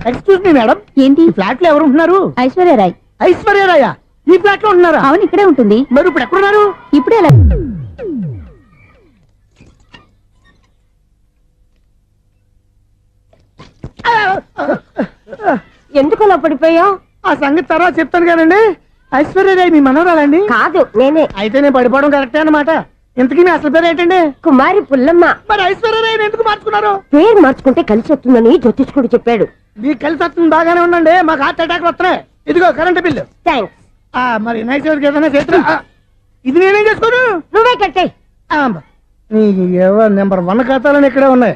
Excuse me madam, ఏంటి? ఈ flat లో ఎవరు ఉంటున్నారు? ఐశ్వర్యరాయ్. ఐశ్వర్యరాయ ఈ ఫ్లాట్ లో ఉంటున్నారా? అవును, ఇక్కడే ఉంటుంది. మరి ఇప్పుడు ఎక్కడున్నారు? ఇప్పుడే ఎలా? ఎందుకు అలా పడిపోయావు? ఆ సంగతి తర్వాత చెప్తాను కానండి. ఐశ్వర్యరాయ్ మీ మనవరాలండి? కాదు, నేనే. అయితే నేను పడిపోవడం కరెక్టే అన్నమాట. ఇంతకీ మీ అసలు పేరు ఏంటండి? కుమారి పుల్లమ్మ. మరి ఐశ్వర్యరాయ్ ఎందుకు మార్చుకున్నారు? పేరు మార్చుకుంటే కలిసి వస్తుందని జ్యోతిష్కుడు చెప్పాడు. మీకు కలిసి వస్తుంది బాగానే ఉండండి, మాకు హార్ట్ అటాక్ వస్తున్నాయి. ఇదిగో కరెంట్ బిల్లు. థ్యాంక్స్. మరి వినాయక చవితికి ఏదైనా చేతులు ఇది నేనేం చేసుకోను. నువ్వే కట్టే. నీకు ఎవరు నెంబర్ 1 ఖాతాలని ఇక్కడే ఉన్నాయి.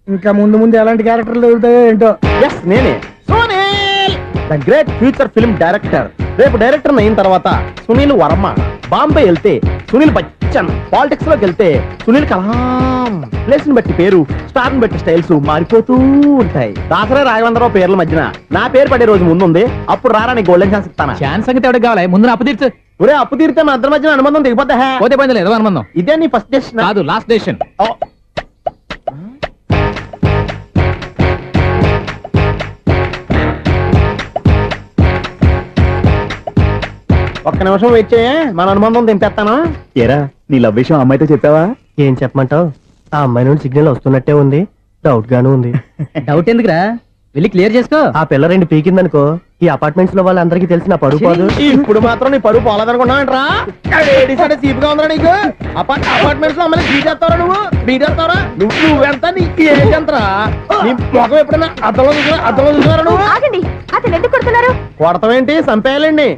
ఇంకా ముందు ముందు ఎలాంటి క్యారెక్టర్లు దొరుకుతాయో ఏంటో. ఎస్, నేనే Sunil, the great future film director. రేపు డైరెక్టర్ అయిన తర్వాత సునీల్ వర్మ. బాంబే వెళ్తే సునీల్ బచ్చన్, పాలిటిక్స్ లోకి వెళ్తే సునీల్ కలాం. ప్లేస్ ని బట్టి పేరు, స్టార్ ని బట్టి స్టైల్స్ మారిపోతూ ఉంటాయి. దాసరా రాఘవేంద్రరావు పేర్ల మధ్యన నా పేరు పడే రోజు ముందుంది. అప్పుడు రారా నీ గోల్డెన్ ఛాన్స్ ఇస్తాను. ఛాన్స్ సంగతి ఎవరికి కావాలి? ముందు అప్పు తీర్చు. ఒరే, అప్పు తీరితే మన ఇద్దరి మధ్యన అనుబంధం దిగిపోతా. పోతే పోయింది, ఏదో అనుబంధం. ఇదే నీ ఫస్ట్ డెస్టినేషన్ కాదు, లాస్ట్ డెసిషన్. ఒక్క నిమిషం వెయిట్ చేయ, మన అనుబంధం దింపేస్తాను. ఏరా, నీ లవ్ విషయం అమ్మాయితో చెప్పావా? ఏం చెప్పమంటావు? ఆ అమ్మాయి నుండి సిగ్నల్ వస్తున్నట్టే ఉంది, డౌట్ గాను ఉంది. డౌట్ ఎందుకురా, వెళ్ళి క్లియర్ చేసుకో. ఆ పిల్ల 2 పీకిందనుకో, ఈ అపార్ట్మెంట్స్ లో వాళ్ళందరికీ తెలిసిన పరుగు పోదు. ఇప్పుడు మాత్రం నీ పరువు పోలేదనుకున్నావేంట్రా? సీపుగా ఉందా నీకు? అపార్ట్మెంట్స్ లో అమ్మని బీటేస్తావరా? బీటేస్తావరా? నువ్వెంత, నీకు ఏంటంతరా? నీ ముఖం ఎప్పుడైనా అద్దంలో చూసారా నువ్వు? ఆగండి, అతను ఎందుకు కొడుతున్నారు? కొడతావేంటి? చంపేయాలండి.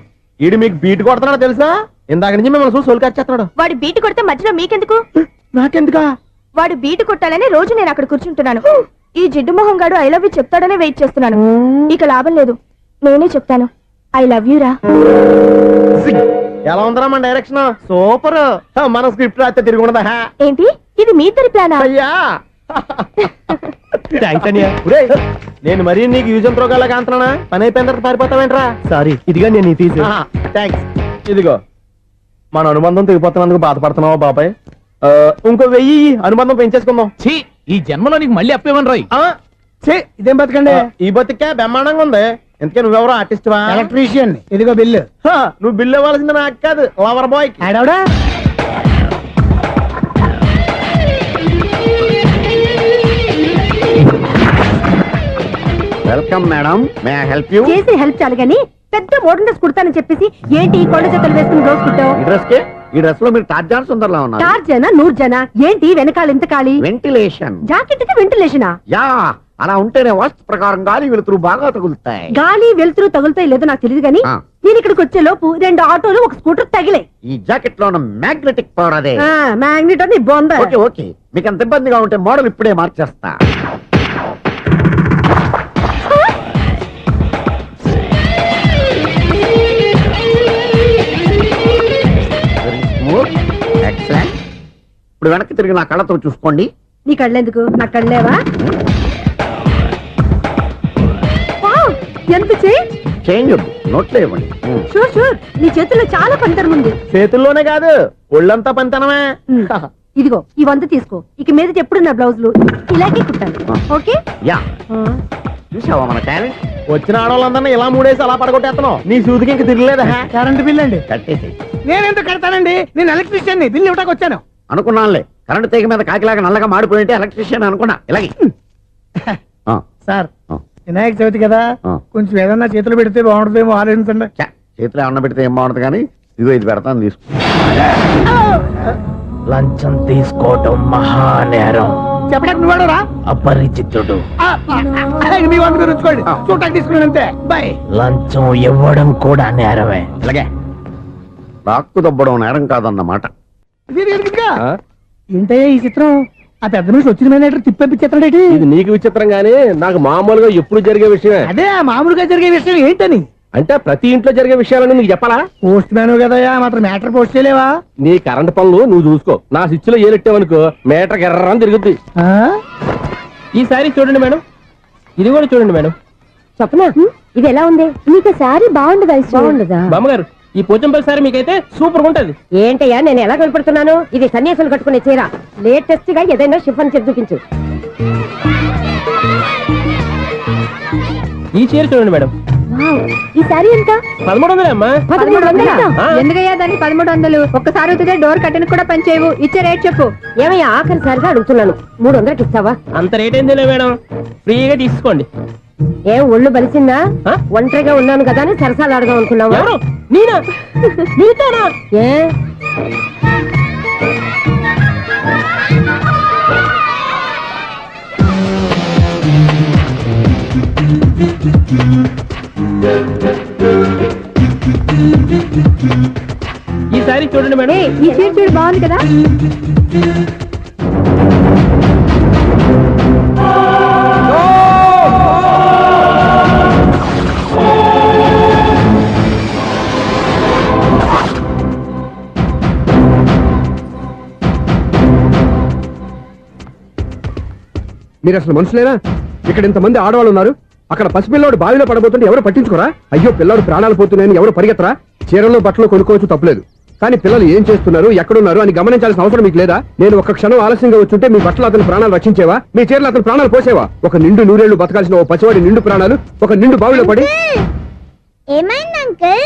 ఈడు మీకు బీట్ కొడుతున్నాడు తెలుసా? ఇందాక నుంచి మిమ్మల్ని చూసి సోలు కచ్చేస్తున్నాడు. వాడు బీటు కొడితే మధ్యలో మీకెందుకు? నాకెందుకా? వాడు బీటు కొట్టాలని రోజు నేను అక్కడ కూర్చుంటున్నాను. ఈ జిడ్డు మొహం గాడు ఐ లవ్ యూ చెప్తాడనే వెయిట్ చేస్తున్నాను. ఇక లాభం లేదు, నేనే చెప్తాను. ఐ లవ్ యూ రా. ఎలా ఉందరా మన డైరెక్షన్? సూపర్. మన స్క్రిప్ట్ రాస్తే తిరిగి ఉండదా? ఏంటి, ఇది మీ ఇద్దరి ప్లానా? అయ్యా ఒరేయ్, నేను మరీ నీకు యూజ్ ఎంతో గల కాంతనా? పని అయిపోయిన తర్వాత పారిపోతావేంట్రా? సారీ, ఇదిగా నేను ఈ ఫీజు. థ్యాంక్స్. ఇదిగో, మన అనుబంధం తెగిపోతున్నందుకు బాధపడుతున్నావా బాబాయ్? ఇంకో 1000 అనుబంధం పెంచేసుకుందాం. ఛీ, ఈ జన్మలో నీకు మళ్ళీ అప్పు ఇవ్వను రోయ్. ఇదేం బతకండి? ఈ బతికే బ్రహ్మాండంగా ఉంది. ఎందుకే నువ్వెవరో ఆర్టిస్ట్ వా? ఎలక్ట్రీషియన్. ఇదిగో బిల్లు. నువ్వు బిల్లు ఇవ్వాల్సింది నాకు కాదు, లవర్ బాయ్. ఆడవడా? Welcome madam, may I help you? చేసి హెల్ప్ చాలు గాని పెద్ద మోడల్ డ్రెస్ కుడతానని చెప్పేసి ఏంటి కొండ జతలు వేసుకుని రోజు కుట్టావు? ఈ డ్రెస్ లో మీరు టార్జాన్ సుందర్లా ఉన్నారు. 4 జన 100 జన ఏంటి వెనకాల ఎంత ఖాళీ? వెంటిలేషన్. జాకెట్ కి వెంటిలేషనా? యా, అలా ఉంటేనే వాస్తు ప్రకారం గాలి వెలుతురు బాగా తగులుతాయి. గాలి వెలుతురు తగులుతాయి లేదో నాకు తెలియదు గాని నేను ఇక్కడికి వచ్చే లోపు 2 ఆటోలు 1 స్కూటర్ తగిలే. ఈ జాకెట్ లో ఉన్న మ్యాగ్నెటిక్ పవర్ అదే. మ్యాగ్నెట్ అని బొంద. ఓకే ఓకే, మీకు అంత ఇబ్బందిగా ఉంటే మోడల్ ఇప్పుడే మార్చేస్తా. ఎక్సలెంట్. ఇప్పుడు వెనక్కి తిరిగి నా కళ్ళతో చూసుకోండి. నీ కళ్ళెందుకు, నా కళ్ళేవా? ఎంత చేంజ్ వద్దు, నోట్లో ఇవ్వండి. షూర్ షూర్, నీ చేతుల్లో చాలా పంతరం ఉంది. చేతుల్లోనే కాదు, ఒళ్ళంతా పంతనమే. ఇదిగో ఈ 100 తీసుకో. ఇక మీద ఎప్పుడు నా బ్లౌజులు ఇలాగే కుట్టాను. ఓకే? యా, చూసావా మన టాలెంట్? వచ్చిన ఆడవాళ్ళందరినీ ఇలా మూడేసి అలా పడగొట్టేస్తున్నావు. నీ సూదికి ఇంక తిరగలేదా? కరెంట్ బిల్ అండి. కట్టేసి. నేనెంత కడతానండి? నేను ఎలక్ట్రీషియన్ ని, బిల్లు ఇవ్వడానికి వచ్చాను. అనుకున్నానులే, కరెంట్ తీగ మీద కాకిలాగా నల్లగా మాడిపోయింటే ఎలక్ట్రీషియన్ అనుకున్నా. ఇలాగే సార్, వినాయక చవితి కదా, కొంచెం ఏదన్నా చేతులు పెడితే బాగుంటుందేమో ఆలోచించండి. చేతిలో ఏమన్నా పెడితే ఏం బాగుంటుంది కానీ ఇదిగో ఇది పెడతాను, తీసుకో. లంచం తీసుకోవటం మహానేరం. చెప్పడానికి నువ్వాడరా? అపరిచితుడు. మీ 100 మీరు ఉంచుకోండి, చూడటానికి తీసుకున్నాను అంతే. బాయ్. లంచం ఇవ్వడం కూడా నేరమే. ఇలాగే రాక్కు దబ్బడం నేరం కాదన్నమాట. ఏంటయ్యా ఈ చిత్రం? ఆ పెద్ద మనిషి వచ్చిన మేనేటర్ తిప్పించేస్తాడేటి? ఇది నీకు విచిత్రం గానీ నాకు మామూలుగా ఎప్పుడు జరిగే విషయమే. అదే మామూలుగా జరిగే విషయం ఏంటని? అంటే ప్రతి ఇంట్లో జరిగే విషయాలని నీకు చెప్పాలా? పోస్ట్ మ్యాన్ కదయ్యా, మాత్రం మ్యాటర్ పోస్ట్ చేయలేవా? నీ కరెంట్ పనులు నువ్వు చూసుకో. నా స్విచ్ లో ఏలెట్టావనుకో మీటర్ ఎర్రని తిరుగుద్ది. ఈసారి చూడండి మేడం, ఇది కూడా చూడండి మేడం. చెప్పనా, ఇది ఎలా ఉంది? నీకు శారీ బాగుండదా? బాగుండదా? బామ్మగారు, ఈ పోచంపల్లి సారీ మీకైతే సూపర్ ఉంటది. ఏంటయ్యా నేను ఎలా కనపడుతున్నాను? ఇది సన్యాసులు కట్టుకునే చీర. లేటెస్ట్ గా ఏదైనా షిఫన్ చేసి చూపించు. ఈ చీర చూడండి మేడం. ఈ సారీ ఎంత? 1300 అమ్మా. 1300? ఆ. ఎందుకయ్యా దానికి 1300? ఒక్కసారి అవుతుందే డోర్ కట్టను కూడా పనిచేయవు. ఇచ్చే రేట్ చెప్పు. ఏమయ్యా ఆఖరిసారిగా అడుగుతున్నాను, 300కి ఇస్తావా? అంత రేట్ ఏందిలే మేడం, ఫ్రీగా తీసుకోండి. ఏం ఒళ్ళు బలిసిందా? ఆ? ఒంటరిగా ఉన్నాను కదా అని సరసాలు అడగా అనుకున్నావా? ఎవరు? నేనా? నీతోనా? ఏ ఈ సారీ చూడండి మేడం. ఏ, ఈ చీర చూడు బాగుంది కదా. మీరు అసలు మనుషులేనా? ఇక్కడ ఇంతమంది ఆడవాళ్ళు ఉన్నారు, అక్కడ పసిపిల్లాడు బావిలో పడబోతుంటే ఎవరు పట్టించుకోరా? అయ్యో పిల్లాడు ప్రాణాలు పోతున్నాయని ఎవరు పరిగెత్తరా? చీరలో బట్టలు కొనుక్కోవచ్చు, తప్పులేదు. కానీ పిల్లలు ఏం చేస్తున్నారు, ఎక్కడున్నారు అని గమనించాల్సిన అవసరం మీకు లేదా? నేను ఒక్క క్షణం ఆలస్యంగా వచ్చుంటే మీ బట్టలు అతని ప్రాణాలు రక్షించేవా? మీ చీరలు అతని ప్రాణాలు పోసేవా? ఒక నిండు నూరేళ్లు బతకాల్సిన ఓ పసివాడి నిండు ప్రాణాలు ఒక నిండు బావిలో పడి. ఏమైంది అంకుల్?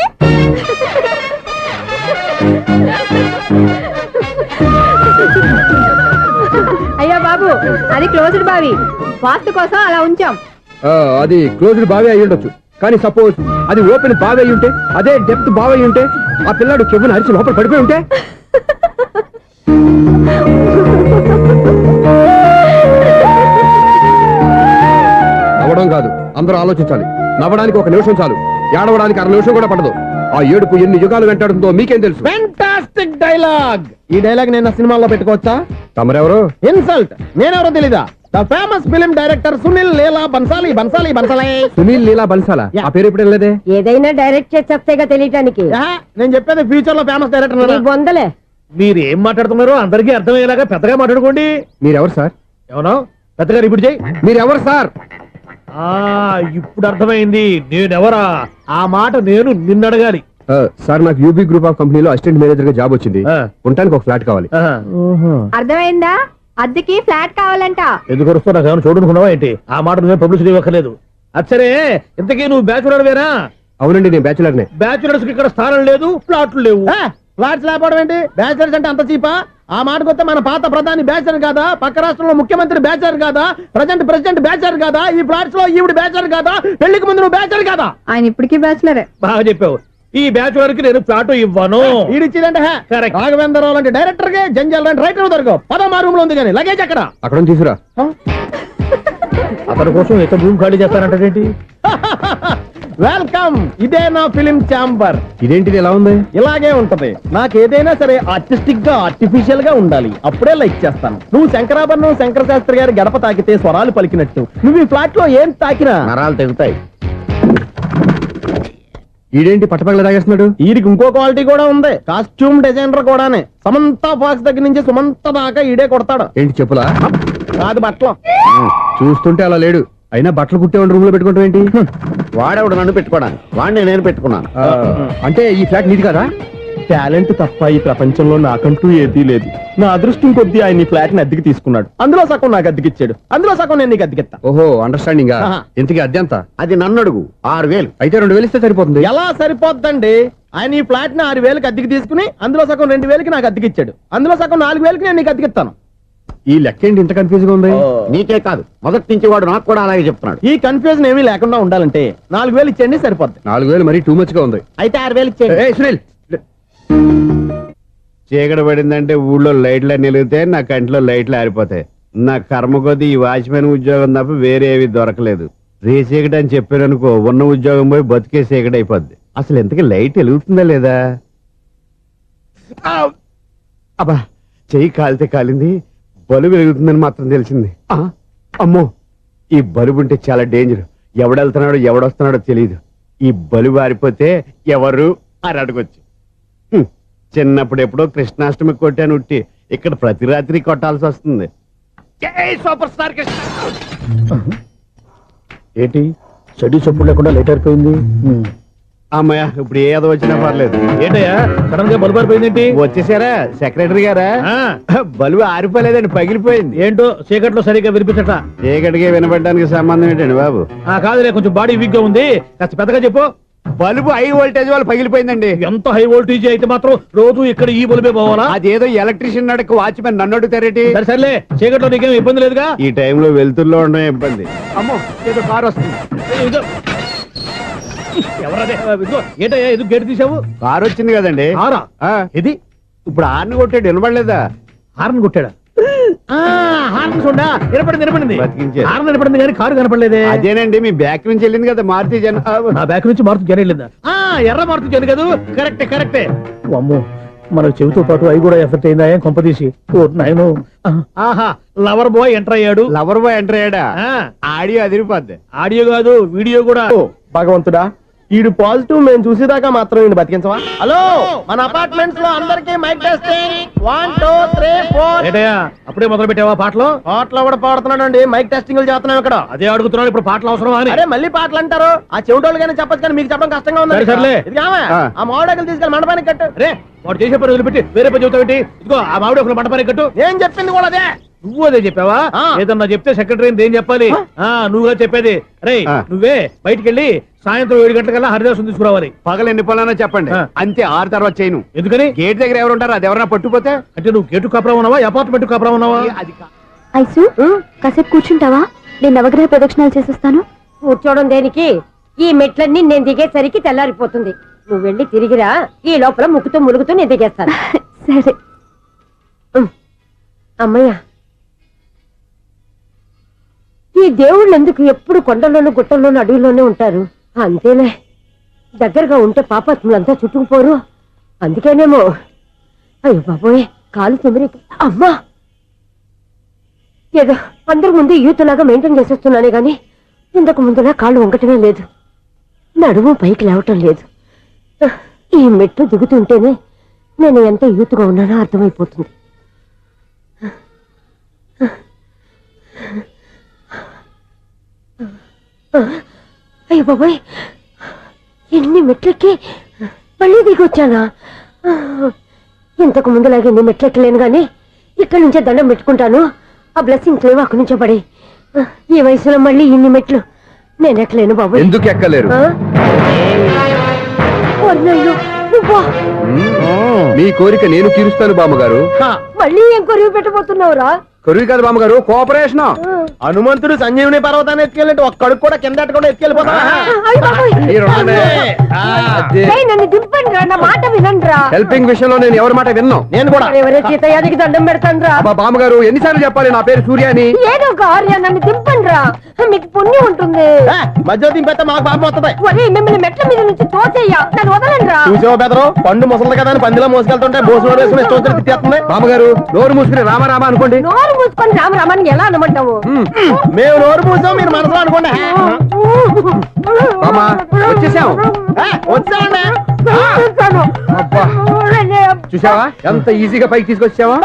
అయ్యో బాబు, అది క్లోజ్డ్ బావి, వాస్తు కోసం అలా ఉంచాం. అది క్లోజ్డ్ బావి అయి ఉండొచ్చు, కానీ సపోజ్ అది ఓపెన్ బావి అయి ఉంటే, అదే డెప్త్ బావి అయి ఉంటే, ఆ పిల్లాడు కెవ్వును అరిచి లోపల పడిపోయి ఉంటే. నవ్వడం కాదు, అందరూ ఆలోచించాలి. నవ్వడానికి ఒక నిమిషం చాలు, ఏడవడానికి 1/2 నిమిషం కూడా పడదు. ఆ ఏడుపు ఎన్ని యుగాలు వెంటాడుతుందో మీకేం తెలుసు? Fantastic dialogue. ఈ డైలాగ్ నేను నా సినిమాలో పెట్టుకోవచ్చా? తమరెవరు? ఇన్సల్ట్. నేనెవరో తెలీదా? The famous film director Sunil Leela Bansali. Bansali Bansali Sunil Leela బన్సాలా? ఆ పేరు ఇప్పుడు వెళ్ళలేదే. ఏదైనా డైరెక్ట్ చేసేస్తేగా తెలియటానికి. నేను చెప్పేది ఫ్యూచర్ లో ఫేమస్ డైరెక్టర్. నీ బొందలే. మీరు ఏం మాట్లాడుతున్నారో అందరికీ అర్థమయ్యేలాగా పెద్దగా మాట్లాడుకోండి. మీరెవరు సార్? ఎవరో పెద్దగా రిపీట్ చేయి. మీరెవరు సార్? ఇప్పుడు అర్థమైంది నేనెవరా. ఆ మాట నేను నిన్ను అడగాలి. సార్, నాకు యూబీ గ్రూప్ ఆఫ్ కంపెనీలో అసిస్టెంట్ మేనేజర్ గా జాబ్ వచ్చింది. ఉండటానికి ఒక ఫ్లాట్ కావాలి. అర్థమైందా? అద్దెకి ఫ్లాట్ కావాలంట. ఎందుకు వస్తున్నా కానీ చూడనుకున్నావా ఏంటి? ఆ మాట నువ్వే పబ్లిసిటీ ఇవ్వక్కర్లేదు. అచ్చరే, ఇంతకీ నువ్వు బ్యాచులర్ వేరా? అవునండి, నేను బ్యాచులర్నే. బ్యాచులర్స్ కి ఇక్కడ స్థానం లేదు, ఫ్లాట్లు లేవు. ఫ్లాట్స్ లేకపోవడం ఏంటి? బ్యాచులర్స్ అంటే అంత చీపా? ఆ మాటకొస్తే మన పాత ప్రధాని బ్యాచర్ కాదా? పక్క రాష్ట్రంలో ముఖ్యమంత్రి బ్యాచర్ కాదా? ప్రెసిడెంట్ బ్యాచర్ కాదా? ఈ ఫ్లాట్స్ లో ఈవిడ బ్యాచర్ కాదా? పెళ్లికి ముందు నువ్వు బ్యాచర్ కాదా? ఆయన ఇప్పటికీ బ్యాచులరే. బాగా చెప్పావు. ఈ బ్యాచులర్ కి నేను ఫ్లాట్ ఇవ్వను. ఇడిచ్చిందంటే రాఘవేంద్రరావు లాంటి డైరెక్టర్ కి జంజల్ లాంటి రైటర్ దొరకవు. పదమా రూమ్ లో ఉంది కానీ లగేజ్ అక్కడ. అక్కడ తీసుకురా. అతని కోసం ఎంత భూమి ఖాళీ చేస్తానంటే వెల్కమ్. ఇదే నా ఫిలిం ఛాంబర్. ఇదేంటిది ఎలా ఉంది? ఇలాగే ఉంటది. నాకు ఏదైనా సరే ఆర్టిస్టిక్ గా ఆర్టిఫిషియల్ గా ఉండాలి, అప్పుడే లైక్ చేస్తాను. నువ్వు శంకరాభరణం శంకర శాస్త్రి గారి గడప తాకితే స్వరాలు పలికినట్టు నువ్వు ఈ ఫ్లాట్ లో ఏం తాకినా నరాలు తెగుతాయి. ఈడేంటి పట్టపగల తాగేస్తున్నాడు? వీరికి ఇంకో క్వాలిటీ కూడా ఉంది. కాస్ట్యూమ్ డిజైనర్ కూడానే. సమంత ఫాక్స్ దగ్గర నుంచి సుమంత దాకా ఈడే కొడతాడు. ఏంటి చెప్పులా? కాదు బట్టలు. చూస్తుంటే అలా లేడు. అయినా బట్టలు కుట్టేవాడి రూమ్ లో పెట్టుకుంటాం ఏంటి? వాడేవాడు నన్ను పెట్టుకోవడానికి, వాడిని నేను పెట్టుకున్నాను. అంటే ఈ ఫ్లాట్ నీది కదా? టాలెంట్ తప్ప ఈ ప్రపంచంలో నాకంటూ ఏదీ లేదు. నా అదృష్టం కొద్దీ ఆయన ఈ ఫ్లాట్ ని అద్దెకి తీసుకున్నాడు. అందులో సగం నాకు అద్దెకిచ్చాడు, అందులో సగం నేను నీకు అద్దెకిస్తా. ఓహో, అండర్స్టాండింగ్. ఆహా. ఇంతకీ అద్దె ఎంత? అది నన్ను అడుగు. 6,000. అయితే 2,000 ఇస్తే సరిపోతుంది. ఎలా సరిపోద్దండి? ఆయన ఈ ఫ్లాట్ ని 6,000కి అద్దెకి తీసుకుని అందులో సగం 2,000కి నాకు అద్దెకిచ్చాడు, అందులో సగం 4,000కి నేను నీకు అద్దెకిస్తాను. ఈ లెక్క ఏంటి ఇంత కన్ఫ్యూజ్ గా ఉంది? నీకే కాదు, మొదటి నుంచి వాడు నాకు కూడా అలాగే చెప్తున్నాడు. ఈ కన్ఫ్యూజన్ ఏమీ లేకుండా ఉండాలంటే 4,000 ఇచ్చేయండి, సరిపోద్ది. 4,000 మరీ టూ మచ్ గా ఉంది. అయితే 6,000 ఇచ్చేయండి. ఏయ్ సునీల్, చీకటి పడిందంటే ఊళ్ళో లైట్లు నిలిగితే నా కంటిలో లైట్లు ఆరిపోతాయి. నా కర్మ కొద్దీ ఈ వాచ్మెన్ ఉద్యోగం తప్ప వేరే ఏవి దొరకలేదు. రేసీకటి అని చెప్పారనుకో, ఉన్న ఉద్యోగం పోయి బతికే చీకటి అయిపోద్ది. అసలు ఇంతకీ లైట్ వెలుగుతుందా లేదా? అబ్బా, చెయ్యి కాలితే కాలింది, బలుబు వెలుగుతుందని మాత్రం తెలిసింది. అమ్మో, ఈ బలుబు ఉంటే చాలా డేంజర్. ఎవడెళ్తున్నాడో ఎవడొస్తున్నాడో తెలియదు. ఈ బలుబు ఆరిపోతే ఎవరు అని అడగొచ్చు. చిన్నప్పుడు ఎప్పుడో కృష్ణాష్టమి కొట్టాను ఉట్టి, ఇక్కడ ప్రతి రాత్రి కొట్టాల్సి వస్తుంది. జై సూపర్ స్టార్ కృష్ణ. ఏంటి చెడు చెప్పుడు లేకుండా లేట్ అయిపోయింది? అమ్మయ్య ఇప్పుడు ఏదో వచ్చినా పర్లేదు. ఏంటయ్యా సడన్ గా బలుబారు పోయిందేంటి? వచ్చేసారా సెక్రటరీ గారా? బలువు ఆరిపోలేదండి, పగిలిపోయింది. ఏంటో చీకట్లో సరిగ్గా వినిపించట. చీకటికి వినపడడానికి సంబంధం ఏంటండి బాబు? కాదులే, కొంచెం బాడీ వీక్ గా ఉంది, కాస్త పెద్దగా చెప్పు. బల్బు హై వోల్టేజ్ వాళ్ళు పగిలిపోయిందండి. ఎంత హై వోల్టేజ్ అయితే మాత్రం రోజు ఇక్కడ ఈ బల్బే పోవాలా? అదేదో ఎలక్ట్రీషియన్ అడగ వాచ్మెన్ నన్ను అడుగుతారేటి? సరే సర్లే, చీకట్లో నీకేం ఇబ్బంది లేదుగా? ఈ టైంలో వెళ్తుల్లో ఉండడం ఇబ్బంది. అమ్మో ఏదో కారు వస్తుంది. ఇదిగో. ఎవరదే? ఇదిగో, ఏంటయ్యా ఎందుకు గేట్ తీసావు? కారు వచ్చింది కదండి. కారా? ఆ, ఇది ఇప్పుడు ఆర్ని కొట్టాడు, వినపడలేదా? హార్న్ కొట్టాడా? హార్న్ చూడా వినపడింది. బతికించారు. హార్న్ వినపడింది కానీ కారు కనపడలేదే. అదేనండి మీ బ్యాక్ నుంచి వెళ్ళింది కదా మారుతి జన. నా బ్యాక్ నుంచి మారుతు జన వెళ్ళిందా? ఎర్ర మారుతు జన కదా. కరెక్టే. అమ్మో, మన చెవితో పాటు అవి కూడా ఎఫెక్ట్ అయిందా? ఏం కొంపదీసి నాయను. ఆహా, లవర్ బాయ్ ఎంటర్ అయ్యాడు. లవర్ బాయ్ ఎంటర్ అయ్యాడా? ఆడియో అదిరిపోద్ది. ఆడియో కాదు వీడియో కూడా. భగవంతుడా, ఈడు పాజిటివ్ మేము చూసేదాకా మాత్రం ఈయన బతికించవా? హలో, మన అపార్ట్మెంట్స్ లో అందరికి మైక్ టెస్టింగ్ 1 2 3 4. ఏంటయ్యా అప్పుడే మొదలు పెట్టావా పాటలు? పాటలు కూడా పాడుతున్నాడు, మైక్ టెస్టింగ్ చేస్తున్నాం ఇక్కడ. అదే అడుగుతున్నాను, ఇప్పుడు పాటలు అవసరమా అని. అరే మళ్ళీ పాటలు అంటారు, ఆ చెవిటోళ్ళు కానీ చెప్పచ్చు కానీ మీకు చెప్పడం కష్టంగా ఉంది. సర్లే. ఆ మామిడాకులు తీసుకెళ్ళి మండపానికి కట్టు. రే, వాడు చేసే పని వదిలిపెట్టి వేరే పని చెబుతావేంటి? ఇదిగో ఆ మామిడి ఒక మంటపానికి కట్టు. నేను చెప్పింది కూడా అదే. నువ్వు అదే చెప్పావా? ఆ. ఏదన్నా చెప్తే సెక్రటరీ ఏం చెప్పాలి? నువ్వుగా చెప్పేది. రే, ఆ. నువ్వే బయటికి వెళ్ళి సాయంత్రం 7 గంటలకల్లా హరిదాసం తీసుకురావాలి. పగలు ఎన్ని పొలానో చెప్పండి, ఆ. అంతే. 6 తర్వాత చేయను. ఎందుకని? గేట్ దగ్గర ఎవరు ఉంటారు, అది ఎవరైనా పట్టుపోతే? అంటే నువ్వు గేటు కాపురం ఉన్నావా, అపార్ట్మెంట్ కాపురం ఉన్నావా? అది ఐసు కాసేపు కూర్చుంటావా? నేను నవగ్రహ ప్రదక్షిణాలు చేసేస్తాను. కూర్చోవడం దేనికి? ఈ మెట్లన్నీ నేను దిగేసరికి తెల్లారిపోతుంది. నువ్వు వెళ్ళి తిరిగిరా, ఈ లోపల ముక్కుతూ ములుగుతూ నేను దిగేస్తాను. సరే. అమ్మయ్య, ఈ దేవుళ్ళు ఎందుకు ఎప్పుడు కొండల్లోనూ గుట్టల్లోనూ అడవిలోనే ఉంటారు? అంతేలే, దగ్గరగా ఉంటే పాపాత్ములంతా చుట్టుకుపోరు. అందుకేనేమో. అయ్యో బాబోయ్, కాలు చెమిరి. అమ్మా, ఏదో అందరి ముందు యూత్లాగా మెయింటైన్ చేసేస్తున్నానే గాని ఇంతకు ముందులా కాళ్ళు వంకటమే లేదు, నడుము పైకి లేవటం లేదు. ఈ మెట్లు దిగుతుంటేనే నేను ఎంత యూత్గా ఉన్నానో అర్థమైపోతుంది. అయ్యో బాబాయ్, ఎన్ని మెట్లెక్కి మళ్ళీ దిగొచ్చానా? ఇంతకు ముందులాగే ఎన్ని మెట్లెక్కలేను గాని ఇక్కడి నుంచే దండం పెట్టుకుంటాను. ఆ బ్లెస్సింగ్ లేవు అక్కడి నుంచే పడే. ఈ వయసులో మళ్ళీ ఇన్ని మెట్లు నేను ఎక్కలేను బాబు. ఎందుకు ఎక్కలేరు? మీ కోరిక నేను తీరుస్తాను బామ్మగారు. మళ్ళీ ఏం కొరివి పెట్టబోతున్నావురా? కొరివి కాదు బామ్మగారు, కోఆపరేషన్. హనుమంతుడు సంజీవుని పర్వతాన్ని ఎత్తుకెళ్ళినట్టు ఒక్కడికి కూడా కింద ఎట్టకుండా ఎత్తుకెళ్ళిపోతా. నన్ను దింపండి రా, నా మాట వినండి. హెల్పింగ్ విషయంలో నేను ఎవరి మాట విన్నాను. నేను కూడా. ఎవరే సీతయ్యానికి దండం పెడతాను రా. బామ్మగారు ఎన్నిసార్లు చెప్పాలి నా పేరు సూర్య అని? ఏదో ఒక ఆర్య, నన్ను దింపండి రా, మీకు పుణ్యం ఉంటుంది. మధ్య దింపేస్తే మాకు పాపం వస్తుంది. ఒరే, మిమ్మల్ని మెట్ల మీద నుంచి తోసేయ్యా, నన్ను వదలండి రా. చూసావా బెదరు, పండు ముసలి కదా అని పందిలో మోసుకెళ్తుంటే భోజనం వేసుకుని ఇష్టం వచ్చినట్టు తిట్టేస్తుంది. బామ్మగారు నోరు మూసుకుని రామారామా అనుకోండి. నోరు మూసుకొని రామరామాన్ని ఎలా అనమంటావు? మేము నోరు మూసాం, మీరు మనసులో అనుకోండి. బామ్మా, వచ్చేసాం. వచ్చామండి. అబ్బా, చూసావా ఎంత ఈజీగా పైకి తీసుకొచ్చావా?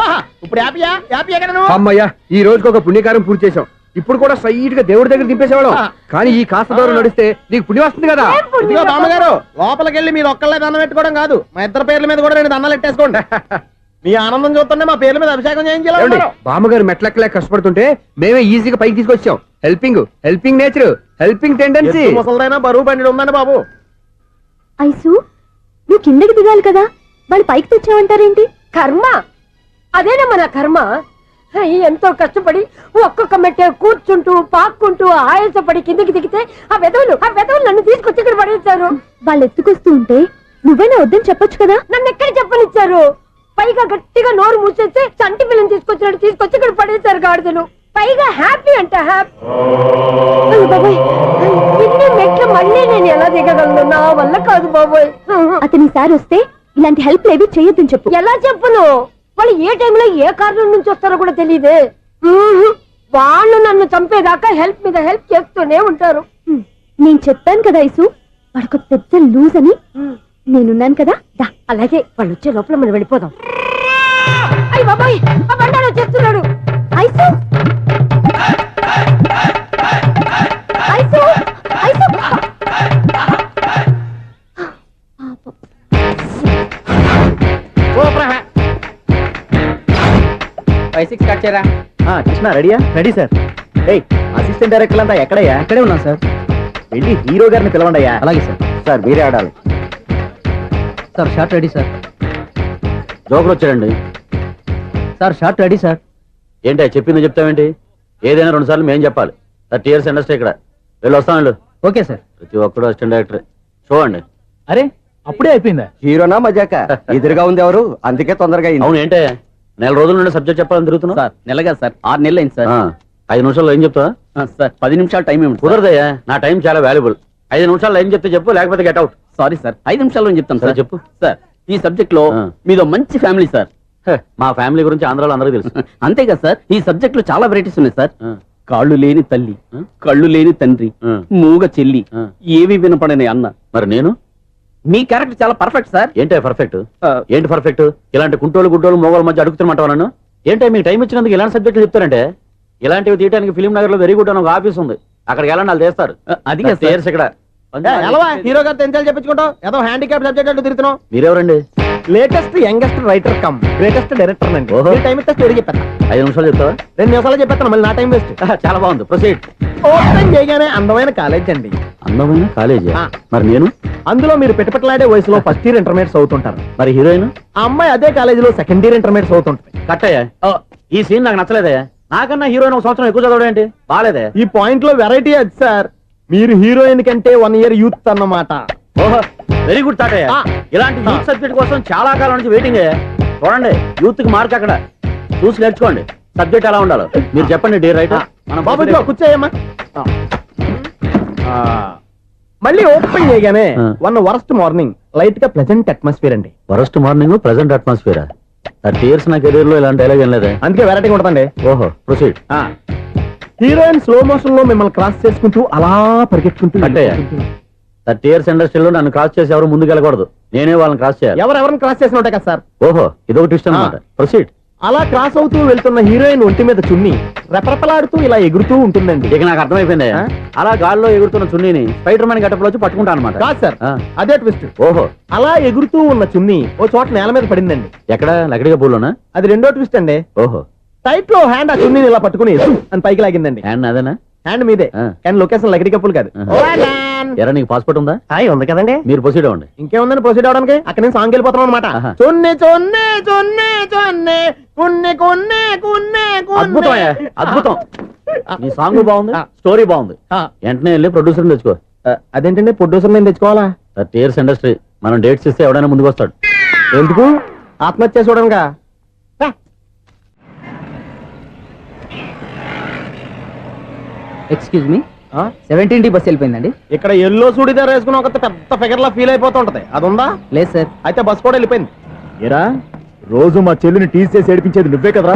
ఇప్పుడు హ్యాపీ ఎక్కడ నువ్వు? అమ్మయ్యా, ఈ రోజుకి ఒక పుణ్యకారం పూర్తి చేసాం. ఇప్పుడు కూడా స్ట్రైట్ గా దేవుడి దగ్గర దింపేసేవాడు. కానీ ఈ కాస్త దూరం నడిస్తే నీకు పుణ్యం వస్తుంది కదా. ఇదిగో బామ్మగారు, లోపలికి వెళ్ళి మీరు ఒక్కళ్ళే దండం పెట్టుకోవడం కాదు, మా ఇద్దరు పేర్ల మీద కూడా నేను దండాలు పెట్టేసుకోండి. మీ ఆనందం చూస్తుంటే మా పేర్ల మీద అభిషేకం చేయించాలి. బామ్మగారు మెట్లెక్కలే కష్టపడుతుంటే మేమే ఈజీగా పైకి తీసుకొచ్చాం. Helping nature, helping tendency. ముసలిదైనా బరువు బండి ఉందండి బాబు. ఐసు నువ్వు కిందకి దిగాలి కదా, వాళ్ళు పైకి తెచ్చావంటారేంటి? కర్మ, అదేనమ్మా నా కర్మ. ఎంతో కష్టపడి ఒక్కొక్క మెట్టే కూర్చుంటూ పాక్కుంటూ ఆయాసపడి కిందకి దిగితే ఆ వెధవులు నన్ను తీసుకొచ్చి ఇక్కడ పడేశారు. వాళ్ళు ఎత్తుకొస్తూ ఉంటే నువ్వైనా వద్దని చెప్పొచ్చు కదా. నన్ను ఎక్కడ చెప్పనిచ్చారు? పైగా గట్టిగా నోరు మూసేస్తే చంటి పిల్లని తీసుకొచ్చి ఇక్కడ పడేశారు గాడిదలు. పైగా హ్యాపీ అంట హ్యాపీ. బాబాయ్, ఇన్ని మెట్లు మళ్ళీ నేను ఎలా దిగగలను? నా వల్ల కాదు బాబోయ్. అతని సార్ వస్తే ఇలాంటి హెల్ప్ ఏవి చేయొద్దని చెప్పు. ఎలా చెప్పును? వాళ్ళు ఏ టైంలో ఏ కారణం నుంచి వస్తారో కూడా తెలియదే. వాళ్ళు నన్ను చంపేదాకా హెల్ప్ మీద హెల్ప్ చేస్తూనే ఉంటారు. నేను చెప్పాను కదా ఐసు, వాడొక పెద్ద లూజ్ అని. నేనున్నాను కదా. అలాగే వాళ్ళు వచ్చే లోపల మనం వెళ్ళిపోదాం. అయ్య బాబాయ్, ఆ బండారు వచ్చేస్తున్నాడు. ఐసు ఐసు ఐసు వచ్చారా కృష్ణ రెడీయా? Ready sir. ఏయ్ అసిస్టెంట్ డైరెక్టర్ అంతా ఎక్కడయ్యా? ఇక్కడే ఉన్నా సార్. వెళ్ళి హీరో గారిని పిలవండి అయ్యా. అలాగే సార్. సార్ మీరే ఆడాలి. Sir shot ready sir. Joker వచ్చాడండి. Sir shot ready sir. ఏంటి చెప్పింది చెప్తావేంటి? ఏదైనా 2 సార్లు మేం చెప్పాలి. 30 years ఇండస్ట్రీ ఇక్కడ. వెళ్ళి వస్తాం వెళ్ళు. Okay sir. ప్రతి ఒక్కడు అసిస్టెంట్ డైరెక్టర్. చూడండి. అరే అప్పుడే అయిపోయిందా? హీరోనా మజాక ఎదురుగా ఉంది ఎవరు, అందుకే తొందరగా అయింది. అవును ఏంటే 4 రోజుల నుండి సబ్జెక్ట్ చెప్పాలని తిరుగుతున్నావు? సార్ నెలగా సార్ 6 నెలలు అయింది సార్. 5 నిమిషాల్లో ఏం చెప్తావా? సార్ 10 నిమిషాలు టైం ఏమిటి? కుదరదయ్యా, నా టైం చాలా వాల్యుబుల్. 5 నిమిషాల్లో ఏం చెప్తే చెప్పు, లేకపోతే గెట్ అవుట్. సారీ సార్ 5 నిమిషాల్లో చెప్తాను సరే, సార్. చెప్పు. సార్ ఈ సబ్జెక్ట్ లో మీదో మంచి ఫ్యామిలీ సార్. మా ఫ్యామిలీ గురించి ఆంధ్రాలో అందరికీ తెలుసు. అంతేగా సార్ ఈ సబ్జెక్ట్ లో చాలా వెరైటీస్ ఉన్నాయి సార్. ఆ. కాళ్ళు లేని తల్లి, కళ్ళు లేని తండ్రి, ఆ. మూగ చెల్లి, ఆ. ఏవి వినపడని అన్న. మరి నేను మీ క్యారెక్టర్ చాలా పర్ఫెక్ట్ సార్. ఏంటే పర్ఫెక్ట్? ఆ. ఏంటి పర్ఫెక్ట్? ఇలాంటి కుంటోళ్ళు గుడ్డోళ్ళు మోగోళ్ళ మధ్య అడుగుతున్నమాట నన్ను. ఏంటే మీకు టైం ఇచ్చినందుకు ఇలాంటి సబ్జెక్టులు చెప్తారంటే? ఇలాంటివి తీయడానికి ఫిలిం నగర్ లో వెరీ గుడ్ అని ఒక ఆఫీస్ ఉంది. అక్కడికి వెళ్ళండి, వాళ్ళు చేస్తారు. అది కాదు సార్. ఇక్కడ హీరో గారితో ఎంత చెప్పించుకుంటావు? ఏదో హ్యాండిక్యాప్ సబ్జెక్ట్ అంటూ తిరుగుతున్నావు. మీరెవరండి? Latest youngest writer cum greatest director అండి. ఓహో. టైం ఇస్తే స్టోరీ చెప్పాను. 5 నిమిషాలు చెప్తావా? 2 నిమిషాలు చెప్పేస్తాను, మళ్ళీ నా టైం వేస్ట్. చాలా బాగుంది, ప్రొసీడ్. ఓపెన్ చేయగానే అందమైన కాలేజ్ అండి. అందమైన కాలేజీ. ఆ. మరి నేను? అందులో మీరు పెట్టుపట్లాడే వయసులో ఫస్ట్ ఇయర్ ఇంటర్మీడియట్స్ అవుతుంటారు. మరి హీరోయిన్? ఆ అమ్మాయి అదే కాలేజీలో సెకండ్ ఇయర్ ఇంటర్మీడియట్స్ అవుతుంటుంది. కట్టయ్యా. ఈ సీన్ నాకు నచ్చలేదే. నాకన్నా హీరోయిన్ 1 సంవత్సరం ఎక్కువ చదవడం ఏంటి? బాలేదే. ఈ పాయింట్ లో వెరైటీ అది సార్. మీరు హీరోయిన్ కంటే 1 year యూత్ అన్నమాట. ఓహో, వెరీ గుడ్ థాట్ అయ్యా. ఆ. ఇలాంటి యూత్ సబ్జెక్ట్ కోసం చాలా కాలం నుంచి వెయిటింగ్. చూడండి, యూత్ కి మార్క్ అక్కడ. చూసి నేర్చుకోండి సబ్జెక్ట్ ఎలా ఉండాలో. మీరు చెప్పండి డియర్ రైటర్. మన బాబు ఇదిగో కూర్చోయమ్మా. మళ్ళీ ఓపెన్ చేయగానే ఆ. 1 worst మార్నింగ్ లైట్ గా ప్లెజెంట్ అట్మాస్ఫియర్ అండి. Worst morning present atmosphere. 30 years నా కెరీర్ లో ఇలాంటి డైలాగ్ ఏం లేదే. అందుకే వెరైటీగా ఉంటుందండి. ఓహో, ప్రొసీడ్. హీరోయిన్ స్లో మోషన్ లో మిమ్మల్ని క్రాస్ చేసుకుంటూ అలా పరిగెట్టుకుంటూ కట్టయ్యా. 30 years ఇండస్ట్రీలో నన్ను క్రాస్ చేసి ఎవరు ముందుకు వెళ్ళకూడదు. నేనే వాళ్ళని క్రాస్ చేయాలి. ఎవరెవరిని క్రాస్ చేసిన ఉంటాయి కదా సార్. ఓహో, ఇదొక ట్విస్ట్ అన్నమాట. ప్రొసీడ్. అలా క్రాస్ అవుతూ వెళ్తున్న హీరోయిన్ ఒంటి మీద చున్ని రెపరెపలాడుతూ ఇలా ఎగురుతూ ఉంటుందండి. ఇక నాకు అర్థమైపోయింది. ఆ? అలా గాల్లో ఎగురుతున్న చున్నీని స్పైడర్ మ్యాన్ గట్టపులో వచ్చి పట్టుకుంటా అనమాట. కాదు సార్, ఆ. అదే ట్విస్ట్. ఓహో, అలా ఎగురుతూ ఉన్న చున్ని ఓ చోట నేల మీద పడిందండి. ఎక్కడ? లకడిగా పూలోనా? అది రెండో ట్విస్ట్ అండి. ఓహో, టైట్ లో హ్యాండ్ ఆ చున్నీని ఇలా పట్టుకుని అని పైకి లాగిందండి. హ్యాండ్ అదేనా? హ్యాండ్ మీదే, ఆ. కానీ లొకేషన్ లకడి కప్పులు కాదు. ఎరా నీకు పాస్పోర్ట్ ఉందా? హాయ్ ఉంది కదండి. మీరు ప్రొసీడ్ అవ్వండి. ఇంకేముందని ప్రొసీడ్ అవడానికి? అక్కడ నేను సాంగ్ వెళ్ళిపోతాం అనమాట. ఆహా. చున్ని చున్ని చున్ని చున్ని కున్ని కున్ని కున్ని అద్భుతం అయ్యా, అద్భుతం. నీ సాంగ్ బాగుంది, ఆ. స్టోరీ బాగుంది. వెంటనే వెళ్ళి ప్రొడ్యూసర్ తెచ్చుకో. అదేంటండి ప్రొడ్యూసర్ నేను తెచ్చుకోవాలా? 30 years ఇండస్ట్రీ. మనం డేట్స్ ఇస్తే ఎవడైనా ముందుకు వస్తాడు. ఎందుకు? ఆత్మహత్య చూడనుగా. Excuse me, 17D bus వెళ్ళిపోయిందండి. ఇక్కడ ఎల్లో చూడిదార్ వేసుకుని ఒక పెద్ద ఫిగర్ లా ఫీల్ అయిపోతూ ఉంటది, అది ఉందా? లేదు సార్. అయితే బస్ కూడా వెళ్ళిపోయింది. ఏరా, రోజు మా చెల్లిని టీస్ చేసి ఏడిపించేది నువ్వే కదరా?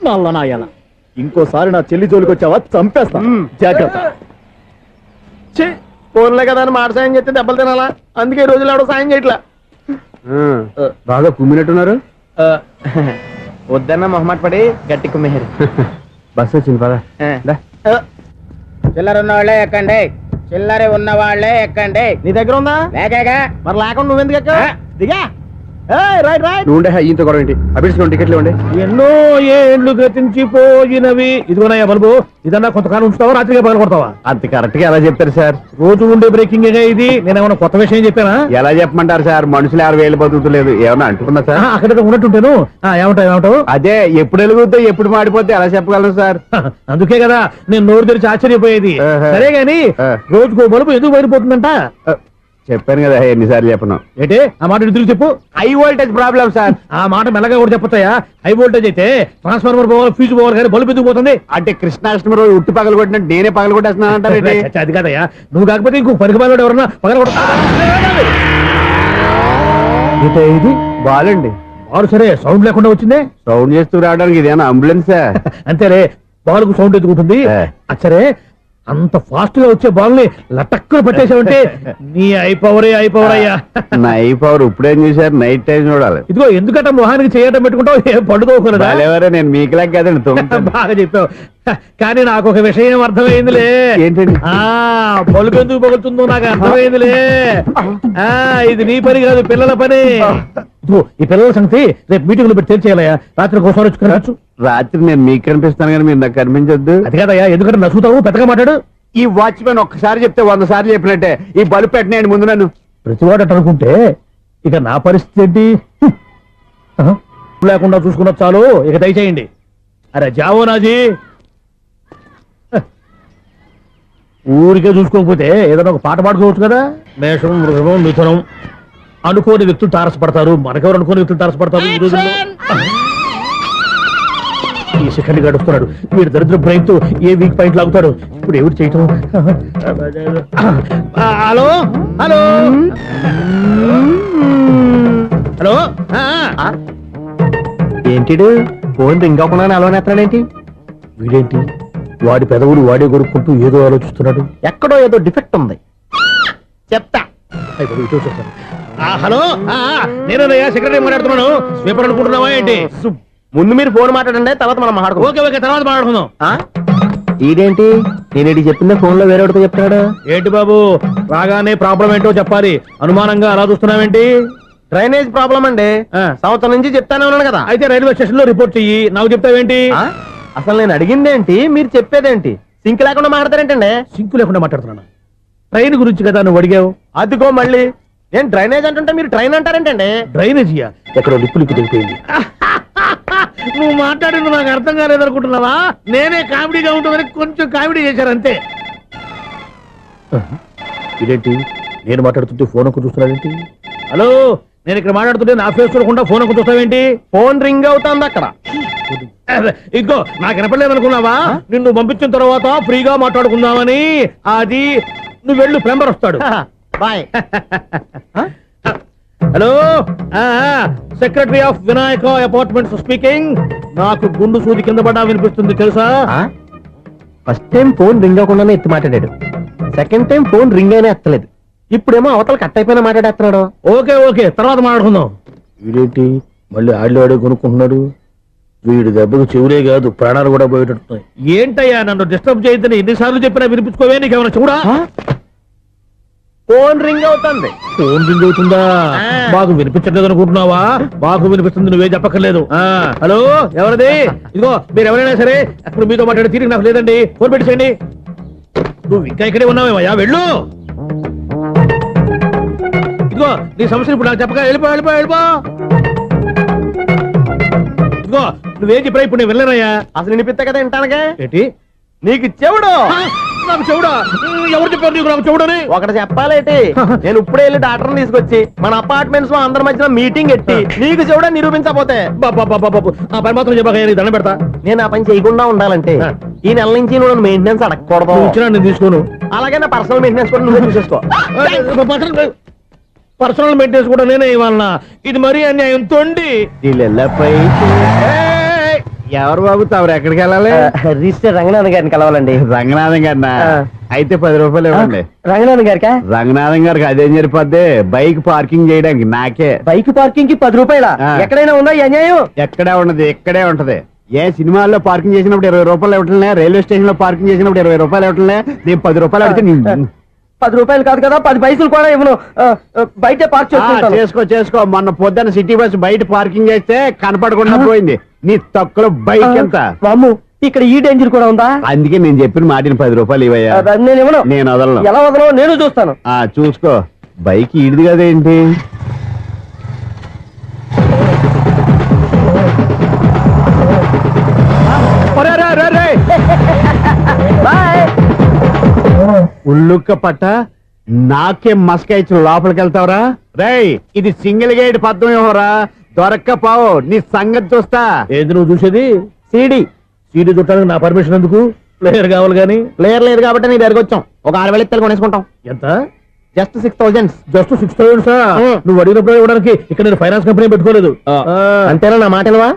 నల్ల నాయాల, ఇంకోసారి నా చెల్లి జోలికి వచ్చావా చంపేస్తా. జాగ్రత్త. ఫోన్లే కదా అని మాట సాయం చేస్తే దెబ్బలు తినాలా? అందుకే ఈ రోజులు ఎవడో సాయం చేయట్లా. బాగా కుమ్మినట్టున్నారు. వద్దన్న మొహమాట పడి గట్టి కుమ్మేరు. బస్సు వచ్చింది పదా. చిల్లర ఉన్న వాళ్ళే ఎక్కండి, చిల్లర ఉన్న వాళ్ళే ఎక్కండి. నీ దగ్గర ఉందా? లేకగా మరి లేకుండా నువ్వెందుకు ఎక్క? దిగా. Right right. నువ్వు ఉండే ఈయంతో గొడవ ఏంటి? అభిడ్స్ టికెట్లు ఇవ్వండి. ఎన్నో ఏండ్లు గతించిపోయినవి. ఇదిగోనయ్యా బల్బు, ఇదన్నా కొంతకాలం ఉంచుతావా, రాత్రిగా పగల కొడతావా? అంత కరెక్ట్ గా ఎలా చెప్తారు సార్? రోజు ఉండే బ్రేకింగ్ ఇది. నేనేమన్నా కొత్త విషయం చెప్పానా? ఎలా చెప్పమంటారు సార్? మనుషులు 60 వేలు బతుకుతలేదు, ఏమన్నా అంటున్నా సార్? అక్కడ ఉన్నట్టుంటాను. ఏమంటావు? అదే ఎప్పుడు వెలుగుద్దో ఎప్పుడు మాడిపోతే ఎలా చెప్పగలను సార్? అందుకే కదా నేను నోరు తెరిచి ఆశ్చర్యపోయేది. ఆహా. సరే గాని ఆ. రోజుకో బలుపు ఎందుకు బయటపోతుందంట? చెప్పాను కదా ఎన్నిసార్లు చెప్పను. ఏంటే ఆ మాట ఎదురు చెప్పు. High voltage problem sir. ఆ మాట మెల్లగా కూడా చెప్పొచ్చాయా? హై వోల్టేజ్ అయితే ట్రాన్స్ఫార్మర్ పోవాలి, ఫ్యూజ్ పోవాలి, కానీ బల్బు ఎందుకు పోతుంది? అంటే కృష్ణాష్టమి రోజు ఉట్టి పగలు కొట్టినట్టు నేనే పగలు కొట్టేస్తున్నానంటారు. చచ్చా, అది కాదయ్యా. నువ్వు కాకపోతే ఇంకో పరిగణలో ఎవరన్నా పగల ఇది బాలండి. బాలు సరే సౌండ్ లేకుండా వచ్చిందే. సౌండ్ చేస్తూ రావడానికి ఇదేనా అంబులెన్సా? అంతేలే, బాలుకు సౌండ్ ఎదుగుతుంది. ఏ. సరే అంత ఫాస్ట్ గా వచ్చే బాల్ ని లటక్కున పట్టేసావంటే నీ ఐపవర్ అయ్యా. నైట్ పవర్ ఇప్పుడేం చేశారు? నైట్ టైం చూడాలి. ఇదిగో ఎందుకంటే మొహానికి చేయటం పెట్టుకుంటావు, ఏం పండుకోకూడదా? ఎవరో నేను మీకులాగా కదండి. బాగా చెప్పావు. కానీ నాకు ఒక విషయం అర్థమైందిలే. ఏంటండి? బలుపు ఎందుకు పగులుతుందో నాకు అర్థమైందిలే. ఇది నీ పని కాదు, పిల్లల పని. ఇదిగో, ఈ పిల్లల సంగతి రేపు మీటింగ్ లో పెట్టి తెలిసేయాలయ్యా. రాత్రి కోసం వచ్చుకోవచ్చు. రాత్రి నేను మీకు కనిపిస్తాను కానీ మీరు నాకు కనిపించొద్దు. అది కాదయ్యా, ఎందుకంటే నసుగుతావు, పెద్దగా మాట్లాడు. ఈ వాచ్మెన్ ఒక్కసారి చెప్తే 100 సార్లు చెప్పినట్టే. ఈ బల్బు పెట్టినాయండి ముందు నన్ను. ప్రతివాడు అనుకుంటే ఇక నా పరిస్థితి ఏంటి? లేకుండా చూసుకున్న చాలు, ఇక దయచేయండి. అరే జావో నాజీ, ఊరికే చూసుకోకపోతే ఏదైనా ఒక పాట పాడుకోవచ్చు కదా. మేషం, వృషభం, మిథునం అనుకోని వ్యక్తులు తారసపడతారు. మనకెవరు అనుకోని వ్యక్తులు తారసపడతారు ఈ రోజుల్లో. ఈ సెకండ్ గడుస్తున్నాడు వీడు దరిద్ర బ్రెయిన్ తో ఏ వీక్ పాయింట్ లాగుతాడు. ఇప్పుడు ఎవరు చేయటం? Hello hello hello. ఏంటిడు ఫోన్ రింగ్ అవ్వకుండా అలవనేస్తున్నాడేంటి? వీడేంటి వాడి పెదవులు వాడే కొరుక్కుంటూ ఏదో ఆలోచిస్తున్నాడు. ఎక్కడో ఏదో డిఫెక్ట్ ఉంది, చెప్తా. హలో, నేనయ్యా సెక్రటరీ మాట్లాడుతున్నాను. స్వీపర్ అనుకుంటున్నావా ఏంటి? ముందు మీరు ఫోన్ మాట్లాడండి, తర్వాత మనం మాట్లాడుకో. ఓకే ఓకే, తర్వాత మాట్లాడుకుందాం. ఇదేంటి నేను చెప్పిందే ఫోన్ లో వేరేవాడితో చెప్తున్నాడు. ఏంటి బాబు, రాగానే ప్రాబ్లం ఏంటో చెప్పాలి. అనుమానంగా అలా చూస్తున్నావేంటి? డ్రైనేజ్ ప్రాబ్లం అండి. సంవత్సరం నుంచి చెప్తానే ఉన్నాను కదా. అయితే రైల్వే స్టేషన్ లో రిపోర్ట్ చెయ్యి, నాకు చెప్తావేంటి? అసలు నేను అడిగిందేంటి, మీరు చెప్పేదేంటి? సింక్ లేకుండా మాట్లాడతారేంటండి? సింకు లేకుండా మాట్లాడుతున్నాను. ట్రైన్ గురించి కదా నువ్వు అడిగావు. అదిగో మళ్ళీ నేను డ్రైనేజ్ అంటుంటే మీరు ట్రైన్ అంటారేంటండి? డ్రైనేజీయా? ఎక్కడో లిప్పులికి దిగిపోయింది. నువ్వు మాట్లాడింది నాకు అర్థం కాలేదనుకుంటున్నావా? నేనే కామెడీగా ఉంటుందని కొంచెం కామెడీ చేశారంతే. ఇదేంటి నేను మాట్లాడుతుంటే ఫోన్ ఒక్క చూస్తున్నావేంటి? హలో, నేను ఇక్కడ మాట్లాడుతుంటే నా ఫేస్ చూడకుండా ఫోన్ ఒక్క చూస్తావేంటి? ఫోన్ రింగ్ అవుతుంది అక్కడ. ఇంకో నాకు వినపడలేదు అనుకున్నావా? నిన్ను పంపించిన తర్వాత ఫ్రీగా మాట్లాడుకుందామని. అది నువ్వు వెళ్ళు, ప్లంబర్ వస్తాడు. Bye. Hello, secretary of Vinayaka apartments speaking. నాకు గుండు సూది కింద పడ్డా వినిపిస్తుంది తెలుసా? ఫస్ట్ టైం ఫోన్ రింగ్ అవ్వకుండానే ఎత్తి మాట్లాడాడు. సెకండ్ టైం ఫోన్ రింగ్ అయినా ఎత్తలేదు. ఇప్పుడేమో అవతల కట్ అయిపోయినా మాట్లాడేస్తున్నాడు. ఓకే ఓకే, తర్వాత మాట్లాడుకుందాం. వీడేంటి మళ్ళీ ఆడివాడే కొనుక్కుంటున్నాడు. వీడి దెబ్బకు చెవులే కాదు, ప్రాణాలు కూడా పోయేటట్టున్నాయి. ఏంటయ్యా నన్ను డిస్టర్బ్ చేయొద్దని ఎన్నిసార్లు చెప్పినా వినిపించుకోవే? నీకేమైనా చూడా? ఫోన్ రింగ్ అవుతుంది. ఫోన్ రింగ్ అవుతుందా? మాకు వినిపించట్లేదు అనుకుంటున్నావా? మాకు వినిపిస్తుంది, నువ్వే చెప్పక్కర్లేదు. హలో, ఎవరిది? ఇదిగో మీరు ఎవరైనా సరే ఇప్పుడు మీతో మాట్లాడే తీరిక నాకు లేదండి. ఫోన్ పెట్టేసేయండి. నువ్వు ఇంకా ఇక్కడే ఉన్నావేమయ్యా, వెళ్ళు. ఇదిగో నీ సమస్యలు ఇప్పుడు నాకు చెప్పక వెళ్ళిపో వెళ్ళిపో వెళ్ళిపో. ఇదిగో నువ్వేం చెప్పరా ఇప్పుడు నేను వెళ్ళానయ్యా. అసలు వినిపిస్తా కదా వింటానుగా. ఏంటి నీకు చెవుడు? నాకు చెవుడా? ఎవరు చెప్పారు నీకు నాకు చెవుడని? ఒకటి చెప్పాలేటి. నేను ఇప్పుడే వెళ్ళి డాక్టర్ని తీసుకొచ్చి మన అపార్ట్మెంట్స్ లో అందరి మధ్యన మీటింగ్ ఎట్టి నీకు చెవుడా నిరూపించకపోతే ఆ పని మాత్రం చెప్పక దండం పెడతా. నేను ఆ పని చేయకుండా ఉండాలంటే ఈ నెల నుంచి నువ్వు మెయింటెనెన్స్ అడగకూడదు. ఇచ్చినా నేను తీసుకోను. అలాగే నా పర్సనల్ మెయింటెనెన్స్ కూడా నువ్వే చూసేసుకో. పర్సనల్ మెయింటెనెన్స్ కూడా నేనే ఇవ్వాలన్నా? ఇది మరీ అన్యాయం తొండి. ఎవరు బాబు తమరు ఎక్కడికి వెళ్ళాలి? రిజిస్టర్ రంగనాథన్ గారిని కలవాలండి. రంగనాథం గారినా? అయితే 10 రూపాయలు ఇవ్వండి. రంగనాథన్ గారికా? రంగనాథం గారికి అదేం సరిపోద్ది, బైక్ పార్కింగ్ చేయడానికి. నాకే బైక్ పార్కింగ్ కి 10 రూపాయల? ఎక్కడైనా ఉందా ఈ అన్యాయం? ఎక్కడే ఉండదు, ఇక్కడే ఉంటది. ఏ సినిమాల్లో పార్కింగ్ చేసినప్పుడు 20 రూపాయలు ఇవ్వట్లే, రైల్వే స్టేషన్ లో పార్కింగ్ చేసినప్పుడు 20 రూపాయలు ఇవ్వట్లే, నేను 10 రూపాయలు అడిగితే 10 రూపాయలు కాదు కదా, 10 పైసలు కూడా ఇవ్వను. బయట పార్క్ చేసుకో చేసుకో. మొన్న పొద్దున్న సిటీ బస్ బయట పార్కింగ్ చేస్తే కనపడకుండా పోయింది. నీ తక్కువ బైక్ ఎంత? వామ్ము, ఇక్కడ ఈ డేంజర్ కూడా ఉందా? అందుకే నేను చెప్పిన మాటిని 10 రూపాయలు ఇవ్వయ్యా. నేను ఇవ్వను. నేను వదలను. ఎలా వదలను? నేను చూస్తాను. చూసుకో. బైక్ ఈడిది కదేంటి? ఉల్లుక్క పట్ట నాకే మస్క ఇచ్చి లోపలికి వెళ్తావరా? రేయ్, ఇది సింగిల్ గేట్ పద్మం ఇవ్వరా? దొరక్కపోవు, నీ సంగతి చూస్తా. ఏది నువ్వు చూసేది? సీడీ. సీడీ చుట్టానికి నా పర్మిషన్ ఎందుకు? ప్లేయర్ కావాలి గానీ. ప్లేయర్ లేదు కాబట్టి నీ దగ్గరకు వచ్చాం. ఒక 6,000 ఇత్తలు కొనేసుకుంటాం. ఎంత? జస్ట్ 6,000. Just 6,000 sir? నువ్వు అడిగినప్పుడు ఇవ్వడానికి ఇక్కడ నేను ఫైనాన్స్ కంపెనీ పెట్టుకోలేదు. అంతేనా? నా మాటలువా?